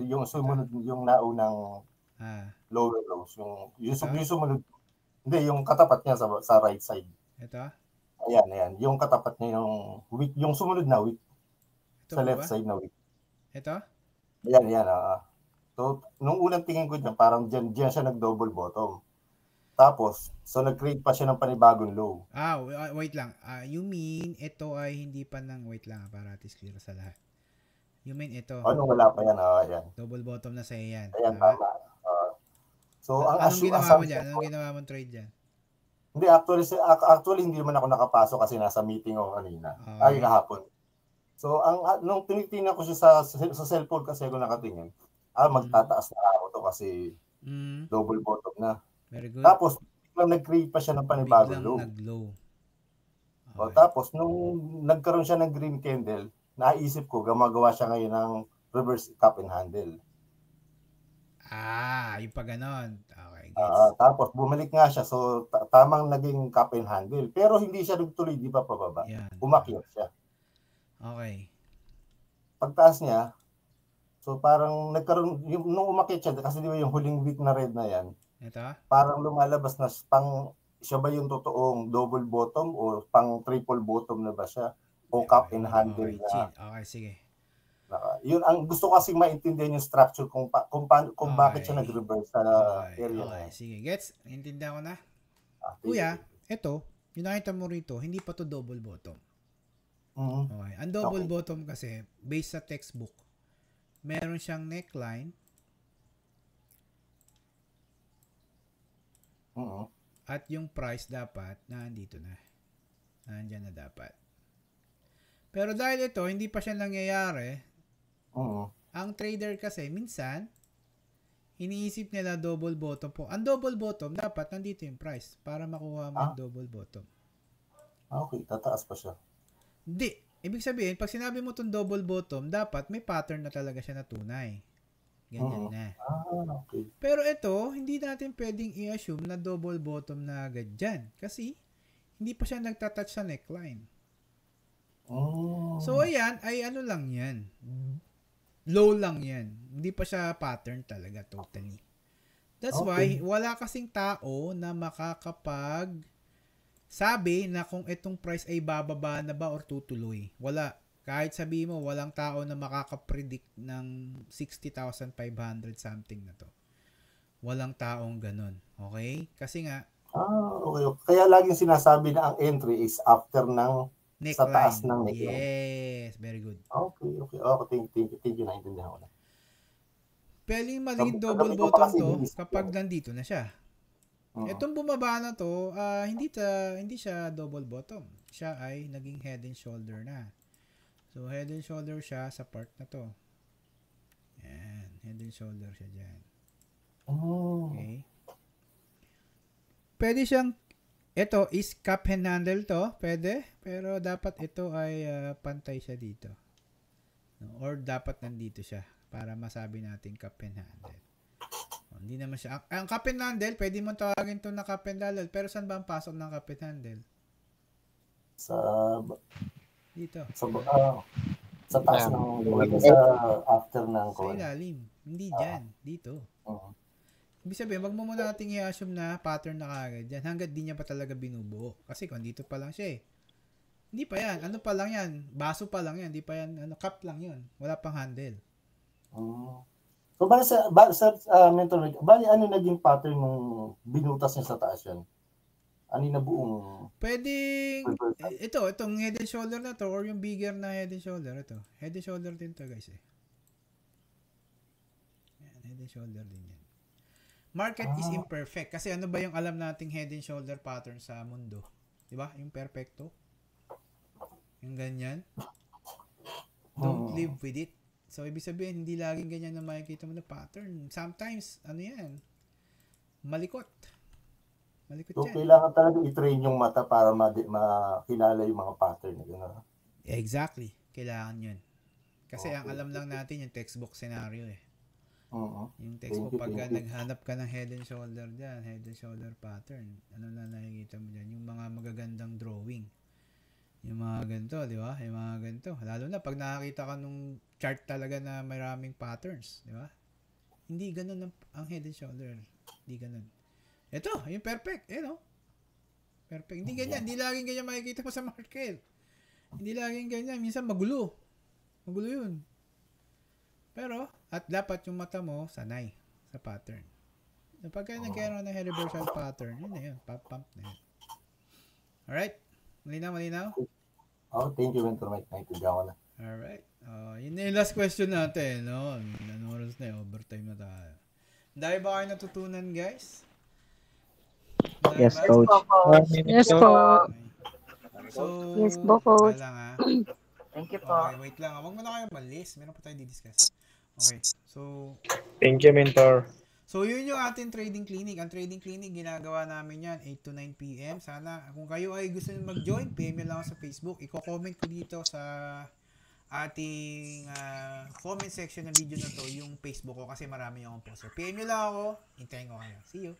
Speaker 14: yung sumunod, yung naunang lower lows, yung sumunod, hindi, yung katapat niya sa right side.
Speaker 1: Ito?
Speaker 14: Ayan. Yung katapat niya yung weak, yung sumunod na weak.
Speaker 1: Ito
Speaker 14: sa left side na weak.
Speaker 1: Ito?
Speaker 14: Ayan. So, nung unang tingin ko dyan, parang dyan siya nag-double bottom. Tapos, so nag-create pa siya ng panibagong low.
Speaker 1: Wait lang. You mean, ito ay hindi pa wait lang, para at least clear sa lahat. You mean ito?
Speaker 14: Wala pa yan. Ayan.
Speaker 1: Double bottom na sa'yo yan.
Speaker 14: Ayan, tama. So,
Speaker 1: anong ginawa mo dyan? Anong ginawa mong trade dyan?
Speaker 14: Hindi, actually hindi naman ako nakapasok kasi nasa meeting ako kanina. Kahapon. So, nung tinitingnan ko siya sa cellphone kasi ako nakatingin, magtataas na ako to kasi double bottom na.
Speaker 1: Very good.
Speaker 14: Tapos, biglang nag-create pa siya ng panibagong low.
Speaker 1: Nag-low.
Speaker 14: Okay. Tapos, nung nagkaroon siya ng green candle, naisip ko, gumagawa siya ngayon ng reverse cup and handle.
Speaker 1: Yung pa ganon. Okay, gets.
Speaker 14: Tapos, bumalik nga siya. So, tamang naging cup and handle. Pero hindi siya nagtuloy, di pa pababa. Umakyat siya.
Speaker 1: Okay.
Speaker 14: Pagtaas niya, so parang nagkaroon, nung umakyat siya, kasi di ba yung huling week na red na yan,
Speaker 1: ito?
Speaker 14: Parang lumalabas na siya ba yung totoong double bottom o pang triple bottom na ba siya? O cup and handle na.
Speaker 1: Okay, sige.
Speaker 14: Yun ang gusto ko kasi maintindihan yung structure kung bakit siya nag-reverse sa area na.
Speaker 1: Sige, gets? Intindihan ko na. Kuya, ito, yung nakita mo rito, hindi pa to double bottom. Okay. Ang double bottom kasi, based sa textbook, meron siyang neckline, at yung price dapat nandito na. Nandiyan na dapat. Pero dahil ito, hindi pa siya nangyayari, ang trader kasi, minsan, iniisip nila double bottom po. Ang double bottom, dapat nandito yung price para makuha mo yung double bottom.
Speaker 14: Okay, tataas pa siya.
Speaker 1: Hindi. Ibig sabihin, pag sinabi mo itong double bottom, dapat may pattern na talaga siya na tunay. Ganyan na.
Speaker 14: Okay.
Speaker 1: Pero ito, hindi natin pwedeng i-assume na double bottom na agad dyan. Kasi, hindi pa siya nagtatouch sa neckline. So, ayan, ay ano lang yan. Low lang yan. Hindi pa siya pattern talaga, totally. That's why, wala kasing tao na makakapag sabi na kung itong price ay bababa na ba or tutuloy. Wala. Kahit sabihin mo, walang tao na makakapredict ng 60,500 something na to. Walang taong ganun. Okay? Kasi nga,
Speaker 14: okay. Kaya laging sinasabi na ang entry is after ng
Speaker 1: neckline.
Speaker 14: Sa taas ng neckline.
Speaker 1: Yes. Very good.
Speaker 14: Okay. Thank you. Naintindihan ko na.
Speaker 1: Pwedeng maging double bottom to kapag nandito na siya. Itong bumaba na to, hindi siya double bottom. Siya ay naging head and shoulder na. So, head and shoulder siya sa part na to. Yan. Head and shoulder siya dyan. Okay. Pwede siyang, ito is cup and handle to. Pwede. Pero dapat ito ay pantay siya dito. Or dapat nandito siya para masabi natin cup and handle. Hindi naman siya. Ang cup and handle, pwede mo tawagin ito na cup and handle. Pero saan ba ang pasok ng cup and handle? Dito.
Speaker 14: Sa taas ng after ng
Speaker 1: sa ilalim. Hindi dyan. Dito. Ibig sabihin, wag mo muna nating i-assume na pattern na kagad dyan hanggat di niya pa talaga binubuo. Kasi kung dito pa lang siya Hindi pa yan. Ano pa lang yan? Baso pa lang yan. Hindi pa yan. Cup lang yun. Wala pang handle.
Speaker 14: So, bali sa mentor, ano naging pattern nung binutas niya sa taas yan? Ani na buong...
Speaker 1: Pwedeng, itong head and shoulder na to, or yung bigger na head and shoulder, ito. Head and shoulder din to, guys, eh. Yan, head and shoulder din yan. Market is imperfect. Kasi ano ba yung alam nating head and shoulder pattern sa mundo? Diba? Yung perfecto. Yung ganyan. Don't live with it. So, ibig sabihin, hindi laging ganyan na makikita mo na pattern. Sometimes, ano yan? Malikot.
Speaker 14: So, kailangan talaga i-train yung mata para makilala yung mga pattern. Gano'n.
Speaker 1: Exactly. Kailangan yun. Kasi ang alam lang natin yung textbook scenario eh. Yung textbook, pagka naghanap ka ng head and shoulder dyan, head and shoulder pattern, ano na nakikita mo dyan? Yung mga magagandang drawing. Yung mga ganito, di ba? Yung mga ganito. Lalo na pag nakakita ka nung chart talaga na maraming patterns, di ba? Hindi ganun ang head and shoulder. Hindi ganun. Ito, yung perfect. Perfect. Hindi ganyan. Hindi laging ganyan makikita mo sa market. Hindi laging ganyan. Minsan magulo. Magulo yun. Pero, at dapat yung mata mo sanay sa pattern. Pagka nagkaroon ng reversal pattern, yun na yun. Pump na yun. Alright? Malinaw?
Speaker 14: Thank you, Mentor Mike. Naintindihan ko na.
Speaker 1: Alright. Yun na yung last question natin. No? Anong oras na yun? Overtime na tayo. Dahil ba kayo natutunan, guys?
Speaker 5: Yes, Coach.
Speaker 15: Yes po.
Speaker 1: So,
Speaker 15: yes po, Coach.
Speaker 1: Thank you po. Okay, wait lang. Huwag mo na kayo malis. Meron pa tayong di-discuss. Okay. So,
Speaker 12: thank you, Mentor.
Speaker 1: So, yun yung ating trading clinic. Ang trading clinic, ginagawa namin yan 8 to 9 p.m. Sana, kung kayo ay gusto nyo mag-join, PM nyo lang sa Facebook. Iko-comment ko dito sa ating comment section ng video na to, yung Facebook ko, kasi marami akong post. So, PM nyo lang ako. Hintayin ko kayo. See you.